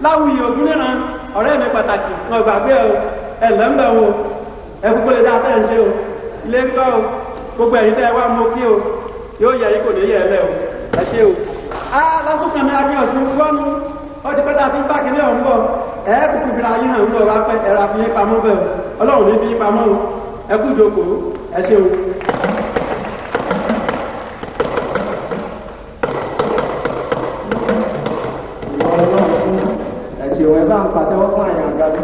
S2: láwùyí ògúnlẹ́ran ọ̀rẹ́ mi pàtàkì wọn gbàgbé o ẹ̀lẹ́mbẹ̀ o ẹkùnkú lè dáa tẹ́ ń ṣe o ilé ń kọ́ o gbogbo ẹ̀yìn tẹ́ wá mọ́ kí o yóò yẹ yí kò ní yẹ ẹlẹ́ o ẹ ṣe o lásùnkàn ní abẹ́ ọ̀sùn gbọ́nu ó ti pẹ́ta tí bá kìíní ọ̀hún bọ̀ ẹ̀ẹ́kùnkú fi ayé hàn ń bọ̀ wá pẹ́ ẹ̀rọ àfihàn pamọ́ bẹ̀ o Ọlọ́run ní fi pamọ́ o ẹkú ìjókòó ẹ ṣe o.
S4: ẹ̀sìn ẹ̀ bá ń pàtẹ́wọ́ fún àyàn àgbàdo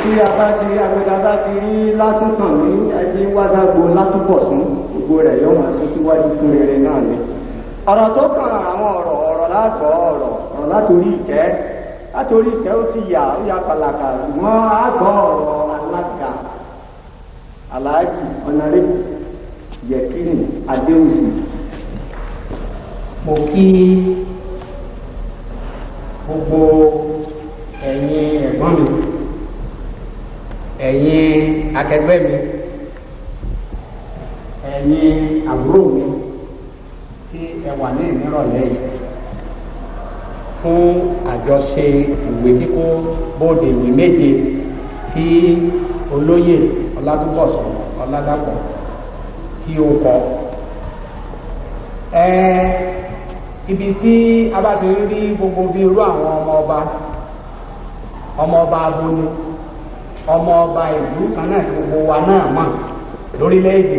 S4: tí a bá ti rí agbẹ́ta bá ti rí látúntàn ní ẹbí wádàgbò látúbọ̀sún gbogbo rẹ̀ yóò máa tún síwájú fún rere náà ni ọ̀rọ̀ tó kàn àwọn ọ̀rọ̀ lágbọ́ ọ̀rọ̀ látòrí ìtẹ́ látòrí ìtẹ́ ó ti yà ó ya pàlàkà ṣùgbọ́n àgọ́ ọ̀rọ̀ alága aláàjì ọ̀nàrẹ́bù yẹ̀kínì adéhùsì.
S6: mo kí gbogbo ẹ̀yin ẹ̀gbọ́n mi ẹ̀yin akẹgbẹ́ mi ẹ̀yin àbúrò mi tí ẹ wà ní ìnírọ̀lẹ́ yìí fún àjọṣe ìwé kíkó bóde ìwé méje tí olóyè ọládúbọ̀sún ọládàpọ̀ tí ó kọ. Ibi tí a bá ti rí gbogbo bí irú àwọn ọmọ ọba abóni ọmọ ọba ìlú kan náà tí gbogbo wa náà mọ̀ lórílẹ̀-èdè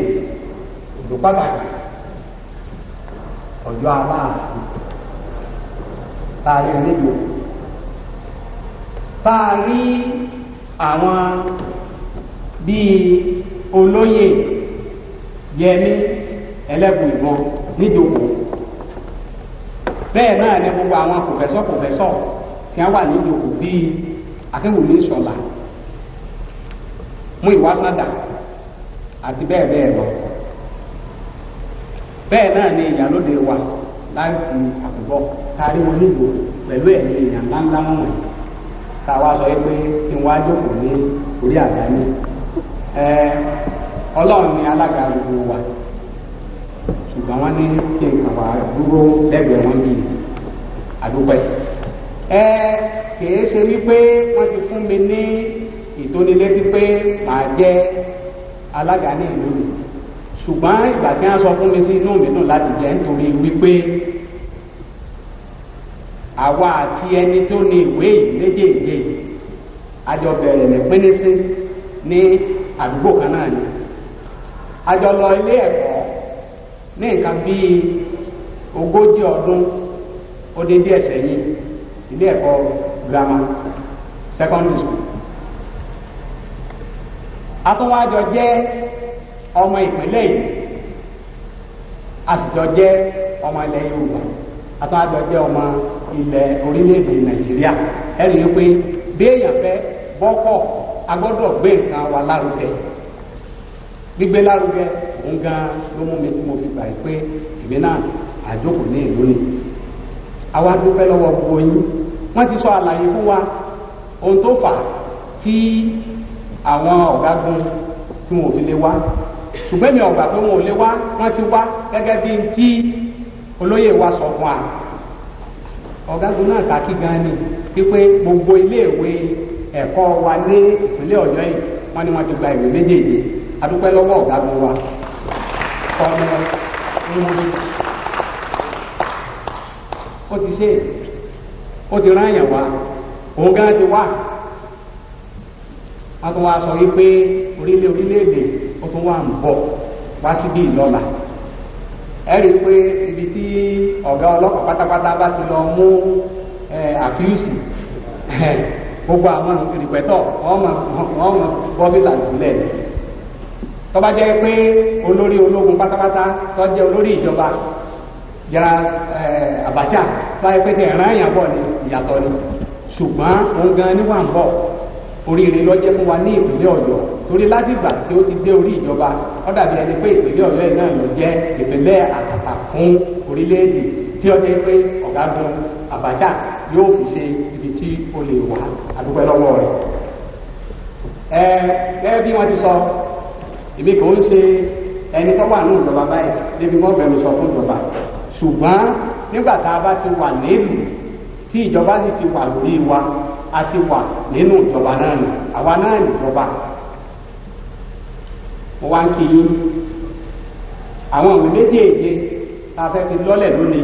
S6: ìlú pàtàkì Ọ̀yọ́ Aláàfin taari onídùú taari àwọn bíi olóyè Yẹmí Ẹlẹ́bùìbọn níjókòó bẹ́ẹ̀ náà ni gbogbo àwọn pòfẹ́sọ̀ tí wọ́n wà níjókòó bíi Akínwùmí Ṣọ̀lá Múyìwá Sàndà àti bẹ́ẹ̀ bẹ́ẹ̀ lọ bẹ́ẹ̀ náà ni ìyálóde wa láti àkùbọ̀ kárí wọn nílò pẹ̀lú ẹ̀mí èèyàn ńláńlá wọn táwa sọ pé kí wọ́n á jókòó ní orí àga ní Ọlọ́run ni alága gbogbo wa ṣùgbọ́n wọ́n ní kí n kàn wá dúró lẹ́gbẹ̀ẹ́ wọn bíi àdúpẹ́ kìí ṣe wípé wọ́n ti fún mi ní ìtónilétí pé màá jẹ́ alága ní ìlú mi ṣùgbọ́n ìgbà tí wọ́n sọ fún mi sí inú mi dùn láti jẹ́ nítorí wípé àwa àti ẹni tó ní ìwé yìí léjèèjì àjọ bẹ̀rẹ̀ ní pínísí ní àdúgbò kan náà ni àjọ lọ ilé ẹ̀kọ́ ní nǹkan bíi 40 ọdún ó dé díẹ̀ sẹ́yìn ilé ẹ̀kọ́ grammar secondary school atúnwájọ jẹ́ ọmọ ìpínlẹ̀ yìí àsìjọ jẹ́ ọmọ ilẹ̀ Yorùbá atúnwájọ jẹ́ ọmọ ilẹ̀ orílẹ̀-èdè Nàìjíríà ẹ̀rí wípé bí èèyàn fẹ́ bọ́kọ̀ agbọ́dọ̀ gbé nǹkan wa lárugẹ gbígbé lárugẹ òun gan ló mú mi tí mo fi gbà yìí pé èmi náà àjókòó ní ìlú ni àwa dúpẹ́ lọ́wọ́ gbogbo yín wọ́n ti sọ àlàyé fún wa ohun tó fà tí àwọn ọ̀gágun tí wọn ò fi lè wá ṣùgbọ́n mi ọ̀gbà pé wọn ò lè wá wọ́n ti wá gẹ́gẹ́ bí tí olóyè wa sọ fún wa ọ̀gágun náà kàkí gan ni wípé gbogbo iléèwé ẹ̀kọ́ wa ní ìpínlẹ̀ Ọ̀yọ́ yìí wọ́n ní wọ́n ti gba ìwé méjèèjì adúpẹ́ lọ́wọ́ ọ̀gágun wa ọmọ ìmúlò ó ti ṣe ó ti rán àyàn wá òun gan ti wá wọ́n tún wá sọ wípé orílẹ̀-èdè ó tún wà ń bọ̀ wá síbí ìlọ́la ẹ rí i pé ibi tí ọ̀gá ọlọ́pàá pátápátá bá ti lọ mú àfíùsì gbogbo àwọn ìrìpẹ̀tọ̀ wọ́n mọ̀ bọ́bílà jùlẹ̀ tó bá jẹ́ pé olórí ológun pátápátá tó jẹ́ olórí ìjọba General Abacha báyìí pé tẹ̀ ẹ̀rán èèyàn bọ̀ ní ìyàtọ̀ ni ṣùgbọ́n òun gan ni wà ń bọ̀ oríire lọ́jẹ́ fún wa ní ìpínlẹ̀ Ọ̀yọ́ torí láti ìgbà tí ó ti dé orí ìjọba ó dàbí ẹni pé ìpínlẹ̀ Ọ̀yọ́ yìí náà ló jẹ́ ìpínlẹ̀ àtàtà fún orílẹ̀-èdè tí ó jẹ́ pé ọ̀gágun Abacha yóò fi ṣe ibi tí ó lè wà àdúpẹ́ lọ́wọ́ rẹ̀. Gẹ́gẹ́ bí wọ́n ti sọ ibi kò ń ṣe ẹni tó wà ní ìjọba báyìí débi wọ́n bẹ̀rù sọ fún ìjọba ṣùgbọ́n nígbà tá a bá ti wà nílùú tí ìjọba sì ti wà lórí wa a ti wà nínú ìjọba náà nì àwa náà nìjọba mo wá ń kí yín àwọn ìwé méjèèjì tá a fẹ́ fi lọ́lẹ̀ lónìí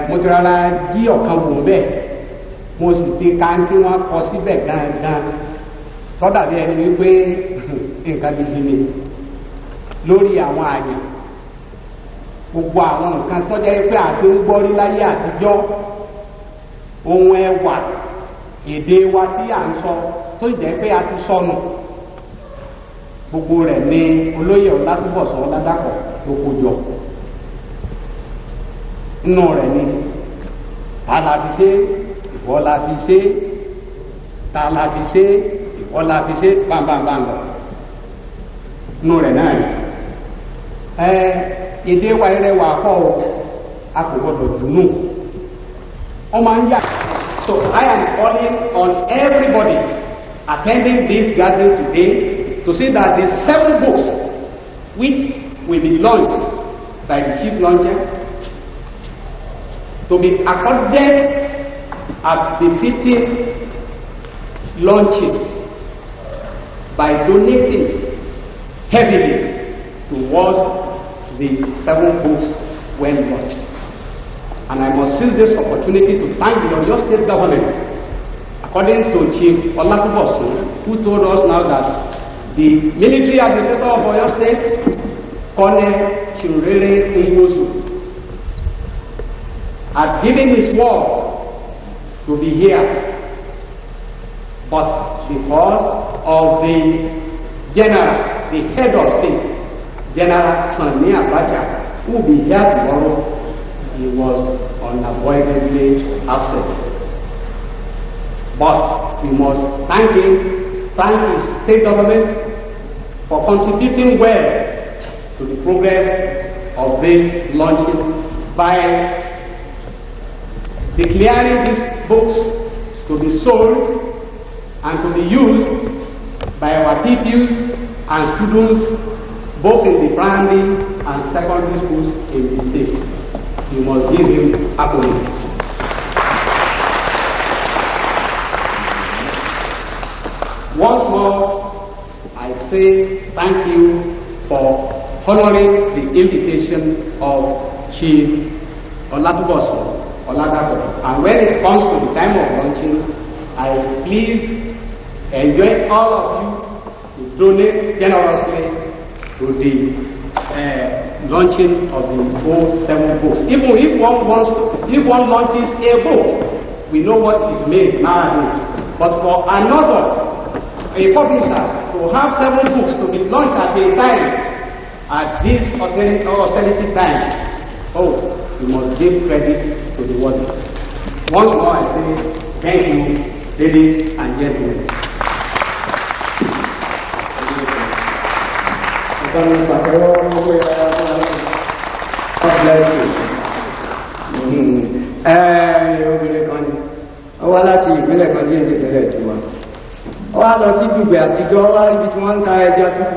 S6: mo ti rárá jí ọ̀kan wò bẹ́ẹ̀ mo sì ti ka tí wọ́n kọ síbẹ̀ gangan tọ́dà bí ẹni wípé nǹkan gidi ni lórí àwọn àyàn gbogbo àwọn nǹkan tọ́jà pé àti ń gbọ́ rí láyé àtijọ́ ohun ẹwà èdè wa tí à ń sọ tó jẹ́ pé a ti sọnù gbogbo rẹ̀ ní olóyè Ọlátúbọ̀sún Ọládàpọ̀ ló kó jọ inú rẹ̀ ni àlàbí ṣe ìwọ la fi ṣe, ta la fi ṣe, ìwọ la fi ṣe, bámbámbám lọ nù rẹ̀ náà ni. Èdè wa rẹwà kọ́ ọ a kò gbọdọ̀ dùnú wọ́n máa ń yà. So I am calling on everybody attending this gathering today to see that the 7 books which will be launched by the chief launcher to be accorded at the 15th launching by donating heavily towards the 7 books when launched. And I must seize this opportunity to thank the Oyo State government, according to Chief Olatubosun, who told us now that the military administrator of Oyo State, Colonel Chirere Nwosu, had given his word to be here, but because of the general, the head of state, General Sani Abacha, who will be here tomorrow, he was unavoidably absent. But we must thank him, thank his state government for contributing well to the progress of this launching by declaring these books to be sold and to be used by our pupils and students both in the primary and secondary schools in the state. You must give him accolades. Once more, I say thank you for honoring the invitation of Chief Olatubosun Oladapo. And when it comes to the time of launching, I please enjoin all of you to donate generously to the launching of the whole 7 books. Even if one launches a book, we know what it means nowadays. But for another, a publisher, to have 7 books to be launched at a time, at this austerity time, oh, you must give credit to the worthy. Once more I say, thank you, ladies and gentlemen.
S4: God bless you. Obìnrin kan ni ó wá láti ìpínlẹ̀ kan tí èsì ìpínlẹ̀ tí wọ́n ó wá lọ sí Dùgbẹ̀ àtijọ́ wá ríbi tí wọ́n ń ta ẹja tútù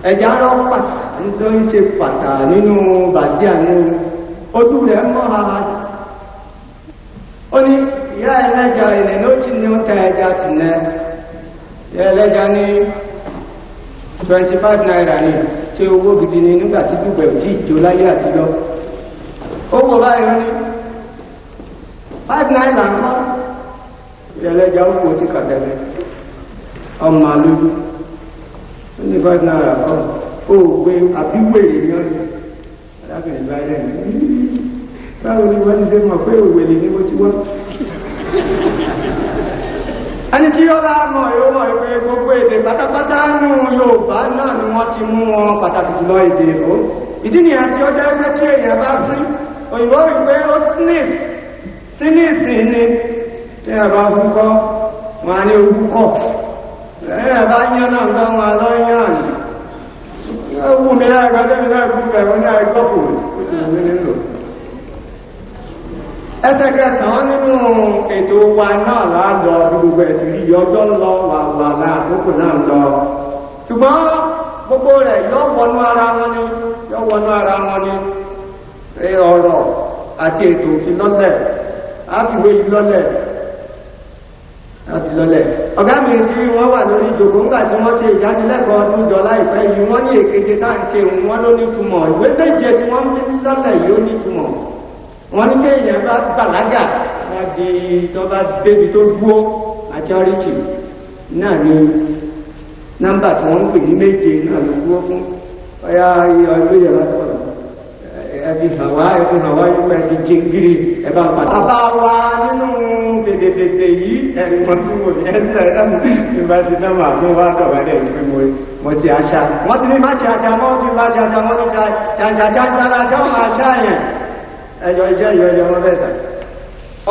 S4: ẹja rọ pàtà tó ń ṣe pàtà nínú bàsíà ní ojú rẹ̀ mọ́ ara ó ní ìyá ẹlẹ́ja ilẹ̀ ló ti ní ó ta ẹja tì nẹ́ ìyá ẹlẹ́ja ní 25 naira ni tí owó gidi ni nígbàtí Dùgbẹ̀ tí ìjó láyé àtijọ́ owó báyìí ní 5 naira kọ́ ìyẹlẹ́jà òkú tí kàtẹ́lẹ̀ ọmọ alójú ní 5 naira kọ́ ó gbé àbíwèrè ní ọdún alábìnrin báyìí ní báwo ni wọ́n ti ṣe mọ̀ pé òwèrè ní mo ti wọ́n ẹni tí ó bá mọ̀ yóò mọ̀ ìwé gbogbo èdè pátápátá nù Yorùbá náà ni wọ́n ti mú wọn pàtàkì jùlọ èdè ìbò ìdí nìyà tí ó jẹ́ pé tí èèyàn bá sí òyìnbó ìwé ó sínìsì ni tí a bá húkọ́ wọn ní ogúkọ́ ẹ̀yà bá yán náà gbá wọn lọ́yán ní wù mí láìgbàdé mi láì gúgbẹ̀ wọn ní àìkọ́pù ẹsẹ̀kẹsàn nínú ètò wa náà láàlọ́ gbogbo ẹ̀tì rí ọjọ́ lọ wà láàkókò náà lọ ṣùgbọ́n gbogbo rẹ̀ yọ́ wọnú ara wọn ni ọ̀rọ̀ àti ètò ìfilọ́lẹ̀ àfiwé ìlọ́lẹ̀ ọ̀gá mi tí wọ́n wà lórí ìjòkó ńgbà tí wọ́n ṣe ìdánilẹ́kọ̀ọ́ ọdún jọ láìpẹ́ yìí wọ́n ní èkeje tá à ń ṣe wọn ló nítumọ̀ ìwé méje tí wọ́n fi lọ́lẹ̀ yìí ó nítumọ̀ wọ́n ní kéèyàn bá bàlágà wọ́n di tó bá débi tó dúó majority náà ni nọ́mbà tí wọ́n ń pè ní méje náà ló dúó fún ọ̀yá ọdún yẹn látọ̀rọ̀ ẹbí hàwá yípa ti jíngírí ẹbá pàtàkì. Bàbá wa nínú fèdèfèdè yìí ẹ̀rùn fún òní ẹ̀sẹ̀ ìbá ti náà máa fún wá tọ̀bálẹ̀ wípé mo ti àṣà. Wọ́n ti ní má ṣe àṣà mọ́ ti bá ṣe àṣà mọ́ ní ṣàṣàṣàṣà lájọ́ máa ṣáyẹn. Ẹjọ́ iṣẹ́ ìyọjọ́ wọn fẹ́sà.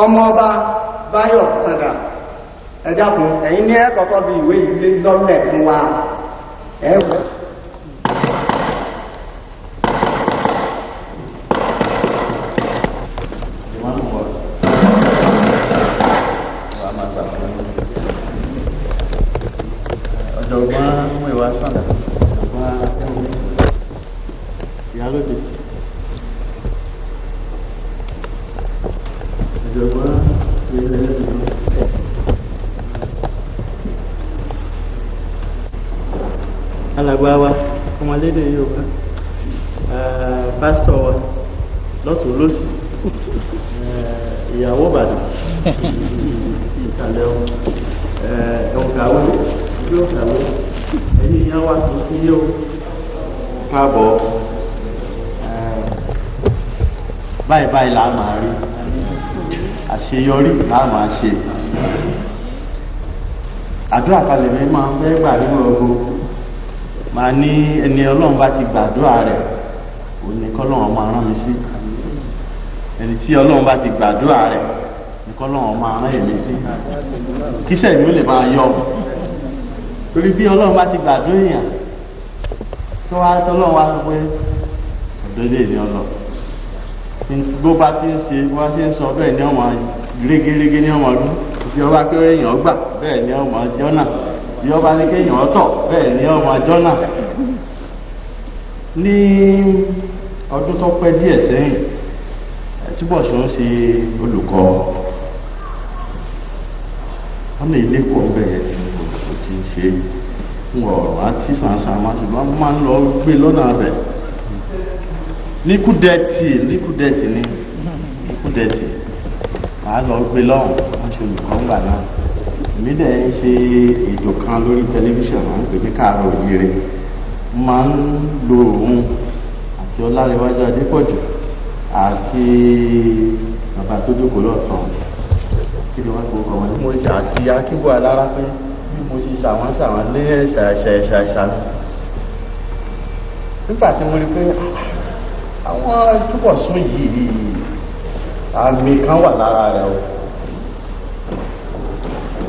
S4: Ọmọ ọba Báyọ̀ Sàndà ẹ dákun ẹ̀yin ní ẹ kọ́kọ́ bí ìwé ilé lọ́lẹ̀ fún wa ẹ wọ.
S7: ọ̀jọ̀gbọ́n mú ìwà Sàndà ìyálóde ọ̀jọ̀gbọ́n alàgbà wa ọmọlédè Yorùbá pásítọ̀ wa lọ́tún lósì ìyàwó Ìbàdàn ìkàlẹ̀ ẹ̀wọ̀n ojú òkàwé ẹni ìyá wa tó kí yóò káàbọ̀ báyìí báyìí là máa rí àṣeyọrí là máa ṣe àdúrà kalẹ̀ mi máa ń fẹ́ gbà nínú ọgbọ́n máa ní ẹni Ọlọ́run bá ti gbàdúrà rẹ̀ òní kọ́lọ́run máa rán mi sí ẹni tí Ọlọ́run bá ti gbàdúrà rẹ̀ ní kọ́lọ́run máa rán èmi sí kíṣẹ́ mi ó lè máa yọ torí bí Ọlọ́run bá ti gbàdúrà èèyàn tó wá tọ́lọ́run wá pé ọ̀dọ́ ilé ní ọlọ́ bó bá ti ń ṣe bó bá ṣe ń sọ bẹ́ẹ̀ ni ọmọ gírégérégé ní ọmọ ọdún bí ọba kí èèyàn gbà bẹ́ẹ̀ ni ọmọ jọ́nà bí ọba ní kéèyàn ọ̀tọ̀ bẹ́ẹ̀ ni ọmọ jọ́nà ní ọdún tó pẹ́ díẹ̀ sẹ́yìn Túbọ̀sún ṣe olùkọ́ ọ̀nà ilé kọ̀ ń bẹ̀rẹ̀ kò ti ṣe ń ọ̀rọ̀ àti sàǹsàn máa ṣùgbọ́n máa ń lọ gbé lọ́nà abẹ̀ ní Kúdẹ̀tì máa lọ gbé lọ́hùn wọ́n ṣe olùkọ́ ńgbà náà èmi dẹ̀ ń ṣe ètò kan lórí tẹlifíṣàn máa ń pè ní Káàárọ̀ Oòjíire máa ń lo òun àti Ọlárẹ̀wájú Adépọ̀jù àti bàbá tó jókòó lọ́ọ̀tàn kí ni wọ́n gbọ́ ọmọ ní mo ṣe àti Akíbọ̀ Alára pé bí mo ṣe ṣàwọn lé ṣàṣà nígbà tí mo rí pé àwọn Túbọ̀sún yìí àmì kan wà lára rẹ̀ o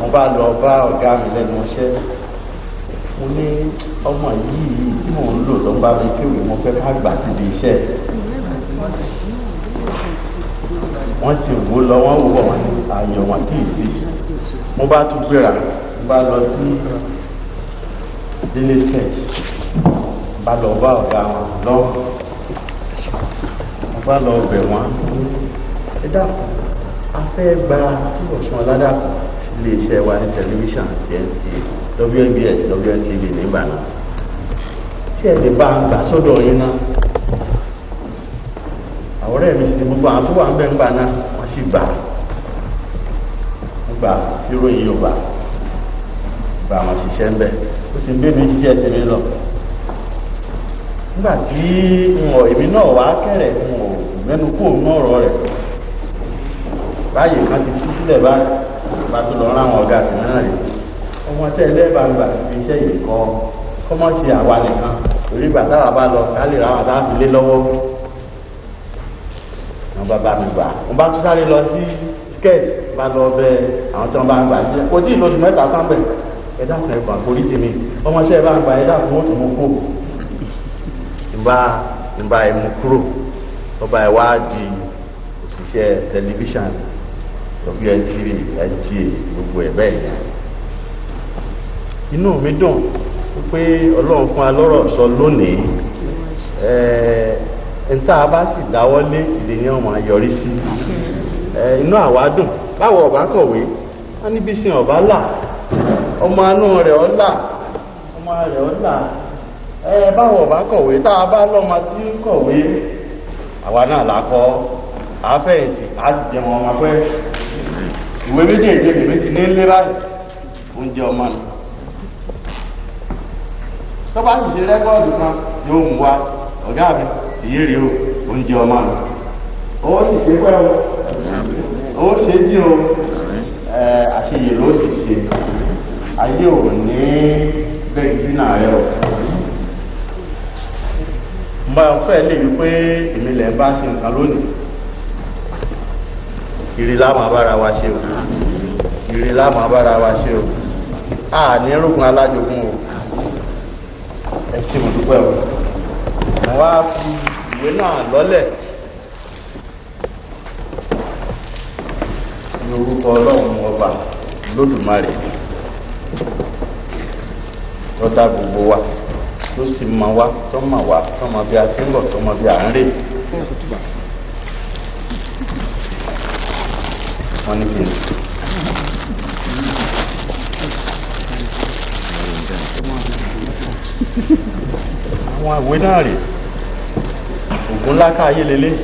S7: wọ́n bá lọ bá ọ̀gá mi lẹ́nu iṣẹ́ mo ní ọmọ yìí tí mò ń lò tó ń bá mi kéwì mo fẹ́ ká gbà síbi iṣẹ́ wọ́n sì wò lọ wọ́n wò wọ́n ní ààyè wọn tí ì sí mo bá tún gbéra mo bá lọ sí Délé sketch bá lọ bá ọ̀gá wọn lọ́wọ́ mo bá lọ bẹ̀ wọ́n ẹ dákun a fẹ́ gba Túbọ̀sún Ọládàpọ̀ sí ilé iṣẹ́ wa ní tẹlifíṣàn TNTA WNBS WNTV nígbà náà tí ẹ lè bá ń gbà sọ́dọ̀ yín náà àwọn ọ̀rẹ́ mi sì ní gbogbo àwọn tó wà ń bẹ̀ ńgbà náà wọ́n sì gbà sí ròyìn Yorùbá gbà wọn ṣiṣẹ́ ń bẹ̀ ó sì ń bẹ́ mi ṣiṣẹ́ tèmi lọ nígbà tí èmi náà wá kẹ̀rẹ̀ mẹ́nu kó òun ọ̀rọ̀ rẹ̀ báyìí kan ti ṣí sílẹ̀ báyìí bá tó lọ ráwọn ọ̀gá àti mìíràn retí ọmọ tẹ́lẹ̀ bá ń gbà síbi iṣẹ́ yìí kọ́mọ́ ti àwa nìkan torí ìgbà táwa bá lọ ká lè ráwọn táwa fi lé lọ́wọ́ wọn bá mi gbà wọn bá tún sáré lọ sí sketch bá lọ bẹ àwọn tí wọn bá ń gbà sí kò tí ì lóṣù mẹ́ta tán bẹ̀ ẹ dákun ẹ gbà forí tèmi ọmọọṣẹ́ bá ń gbà ẹ dákun ó tún mú kó ìbá ẹ mú kúrò ọba ẹ wá di òṣìṣẹ́ tẹlifíṣàn WNTV NTA gbogbo ẹ̀ bẹ́ẹ̀ yẹn inú mi dùn pé Ọlọ́run fún alọ́rọ̀ sọ lónìí níta bá sì dáwọ́lé ìdè ní ọmọ yọrí sí inú àwa dùn báwo ọba kọ̀wé wọ́n níbi sin ọba là ọmọ anú rẹ̀ ọ̀là báwo ọba kọ̀wé tá a bá lọ́mọ tí ń kọ̀wé àwa náà lákọ́ àáfẹ̀yìntì á sì jẹun ọmọ pẹ́ ìwé méjèèjì lèmi ti ní lé báyìí oúnjẹ ọmọ nù tó bá sì ṣe rẹ́kọ́ọ̀dù kan yóò mú wa ọ̀gá mi ti yé rí o oúnjẹ ọmọ nù owó sì ṣe pẹ́ o owó ṣe jí o àṣeyè ló sì ṣe ayé ò ní bẹ́ẹ̀ dínà rẹ o mo fẹ́ lè wí pé èmi lẹ̀ ń bá ṣe nǹkan lónìí ìrìlá máa bára wa ṣe o ire láàmú abára wa ṣe o a ní rògùn alájogún o ẹ ṣé mo dúpẹ́ o wọ́n wá fi ìwé náà lọ́lẹ̀ ní orúkọ ọlọ́run ọba lódùmarè tó dá gbogbo wa tó sì mọ wá tó mọ wá tó mọ bí a ti ń bọ̀ tó mọ bí a ń rè wọ́n ní kí ni. àwọn ìwé náà rè ògùn ńlá káyé lélẹ̀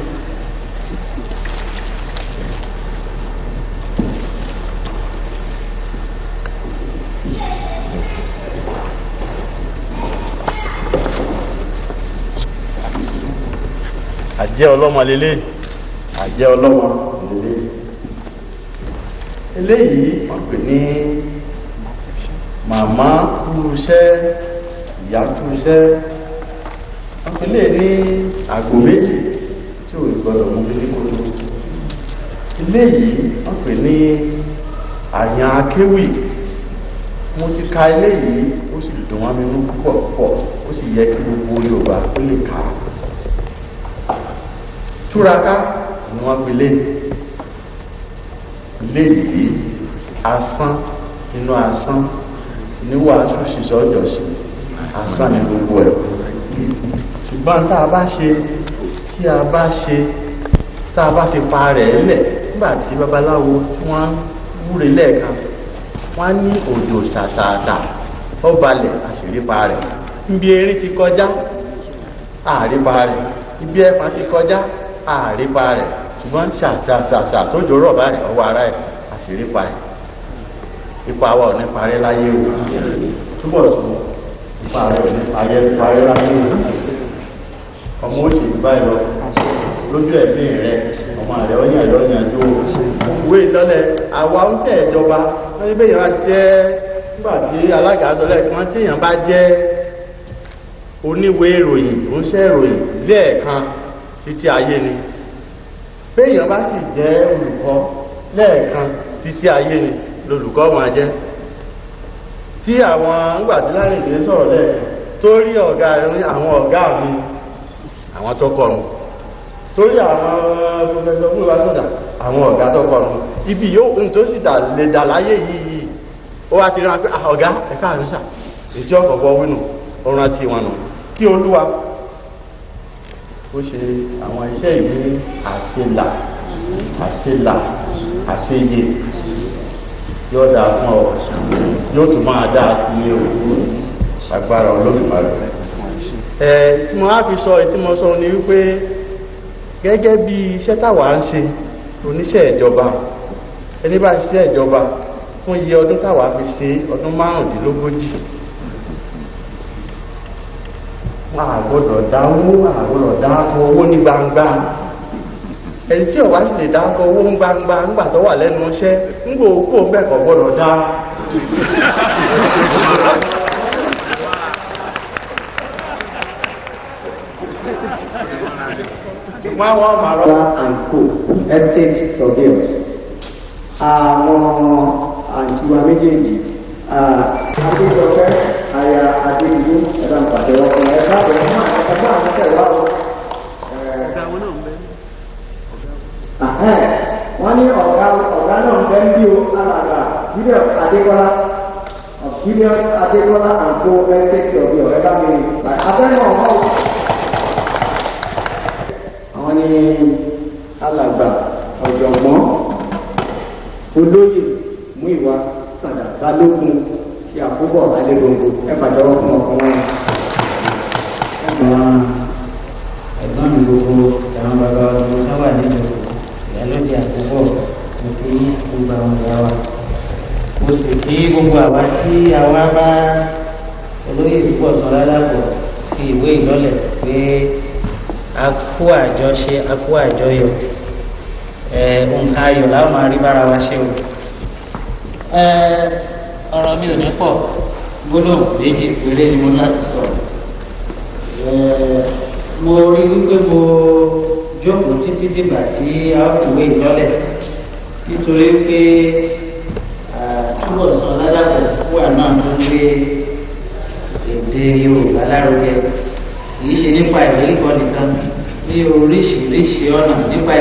S7: àjẹ́ ọlọ́mọ lélẹ̀ àjẹ́ ọlọ́mọ lélẹ̀ eléyìí wọ́n pè ní màmá kúrúṣẹ́ ìyá kúrúṣẹ́ wọ́n pè lè ní àgbò méjì tí ò gbọdọ̀ mú bí ní kòtò eléyìí wọ́n pè ní àyàn akéwì mo ti ka eléyìí ó sì dùn wọ́n mi mú púpọ̀ púpọ̀ ó sì yẹ kí gbogbo Yorùbá ó lè kà á túraká ni wọ́n pè léyìí asán nínú asán níwàásù sísọ ọjọ́ sí asán ní gbogbo ẹ̀ ṣùgbọ́n tá a bá ṣe tá a bá fi pa rẹ̀ lẹ̀ nígbàtí babaláwo wọ́n wúre lẹ́ẹ̀kan wọ́n ní òjò ṣàṣàṣà ọbalẹ̀ àṣìrípa rẹ̀ ibi erin ti kọjá àrípa rẹ̀ ibi ẹ̀fà ti kọjá àrípa rẹ̀ ṣùgbọ́n ṣàṣàṣà tó jòrò báyìí ọwọ́ ara ẹ̀ àṣìrípa ẹ̀ ipa wa ò ní parí láyé o túbọ̀ tó ipa rẹ̀ ò ní parí láyé o ọmọ òṣèlú báyìí lọ lójú ẹ̀mí rẹ̀ ọmọ rẹ̀ ọyàn lọ́yàn tó òfúwé ìlọ́lẹ̀ àwa ń tẹ̀ ìjọba lórí bẹ́ẹ̀ yẹn bá ti jẹ́ nígbà tí alága sọ lẹ́ẹ̀kan tí èèyàn bá jẹ́ oníwèé ìròyìn oníṣẹ́ ìròyìn lẹ́ẹ̀kan títí ayé ni béèyàn bá sì jẹ́ olùkọ́ lẹ́ẹ̀kan títí ayé ni lolùkọ́ máa jẹ́ tí àwọn ńgbàtí láàrin ìdílé sọ̀rọ̀ lẹ́ẹ̀kan tó rí ọ̀gá rẹ̀ àwọn ọ̀gá mi àwọn tó kọrùn torí àwọn pòfẹ́sọ̀ fún ìwásọ̀dà àwọn ọ̀gá tó kọrùn ibi yóò ń tó sì lè dà láyé yìí ó wá ti rán pé ọ̀gá ẹ̀ka àrísà ètí ọ̀kọ̀ọ̀kọ̀ wínú ọ̀run àti ìwọ̀n nù kí Olúwa ó ṣe àwọn iṣẹ́ ìwé àṣeyè yóò dáa fún ọ yóò tún máa dáa sí ilé òkú agbára Olódùmarè tí mo á fi sọ tí mo sọ ni wípé gẹ́gẹ́ bí iṣẹ́ táwa ń ṣe oníṣẹ́ ìjọba ẹni bá ṣiṣẹ́ ìjọba fún iye ọdún táwa fi ṣe ọdún 45 àgbọ́dọ̀ dákọ owó ní gbangba ẹni tí ọ̀wá sì lè dákọ owó ní gbangba ńgbà tó wà lẹ́nu iṣẹ́ ńgbò òkú òǹbẹ̀kọ̀ gbọ́dọ̀ dá wọ́n máa rọ́
S4: and co estate surveyors àwọn àǹtíwá méjèèjì adéjọpẹ́ aya adéjìdó ẹ̀dá pàtẹ́wọ́ fún ẹ̀ka àbẹ̀rẹ̀ fún ẹ̀ka àwọn tẹ̀wá o. wọ́n ní ọ̀gá náà ń bẹ́ ń bí o alàgbà Gideon Adékọ́lá Gideon Adékọ́lá and co estate surveyors ẹ̀ka mi abẹ́rẹ́ ọ̀hún. àwọn ní alàgbà ọ̀jọ̀gbọ́n olóyè Múyìwá Sàdà Balógun tí àkóbọ̀ Adégbòǹgbò ẹ̀pàdánwò fún ọkùnrin wọn.
S8: ẹ̀gbọ́n mi gbogbo àwọn bàbá ọdún sáwà nínú ìyálóde àkóbọ̀ mo fi gbogbo àwọn ìyá wa mo sì fi gbogbo àwa tí àwa bá olóyè túbọ̀ sọ ládàpọ̀ fi ìwé ìlọ́lẹ̀ pé a kú àjọṣe a kú àjọyọ̀ nǹkan ayọ̀ láwọn máa rí bára wa ṣe o. ọ̀rọ̀ mi ò ní pọ̀ gbólóhùn méjì péré ni mo láti sọ̀rọ̀. mo rí wípé mo jókòó títí dìgbà tí a ó fìwé ìlọ́lẹ̀ nítorí pé túbọ̀ sọ ládàpọ̀ wà náà tó ń gbé èdè Yorùbá lárugẹ kì í ṣe nípa ìwé kíkọ nìkan ní oríṣiríṣi ọ̀nà nípa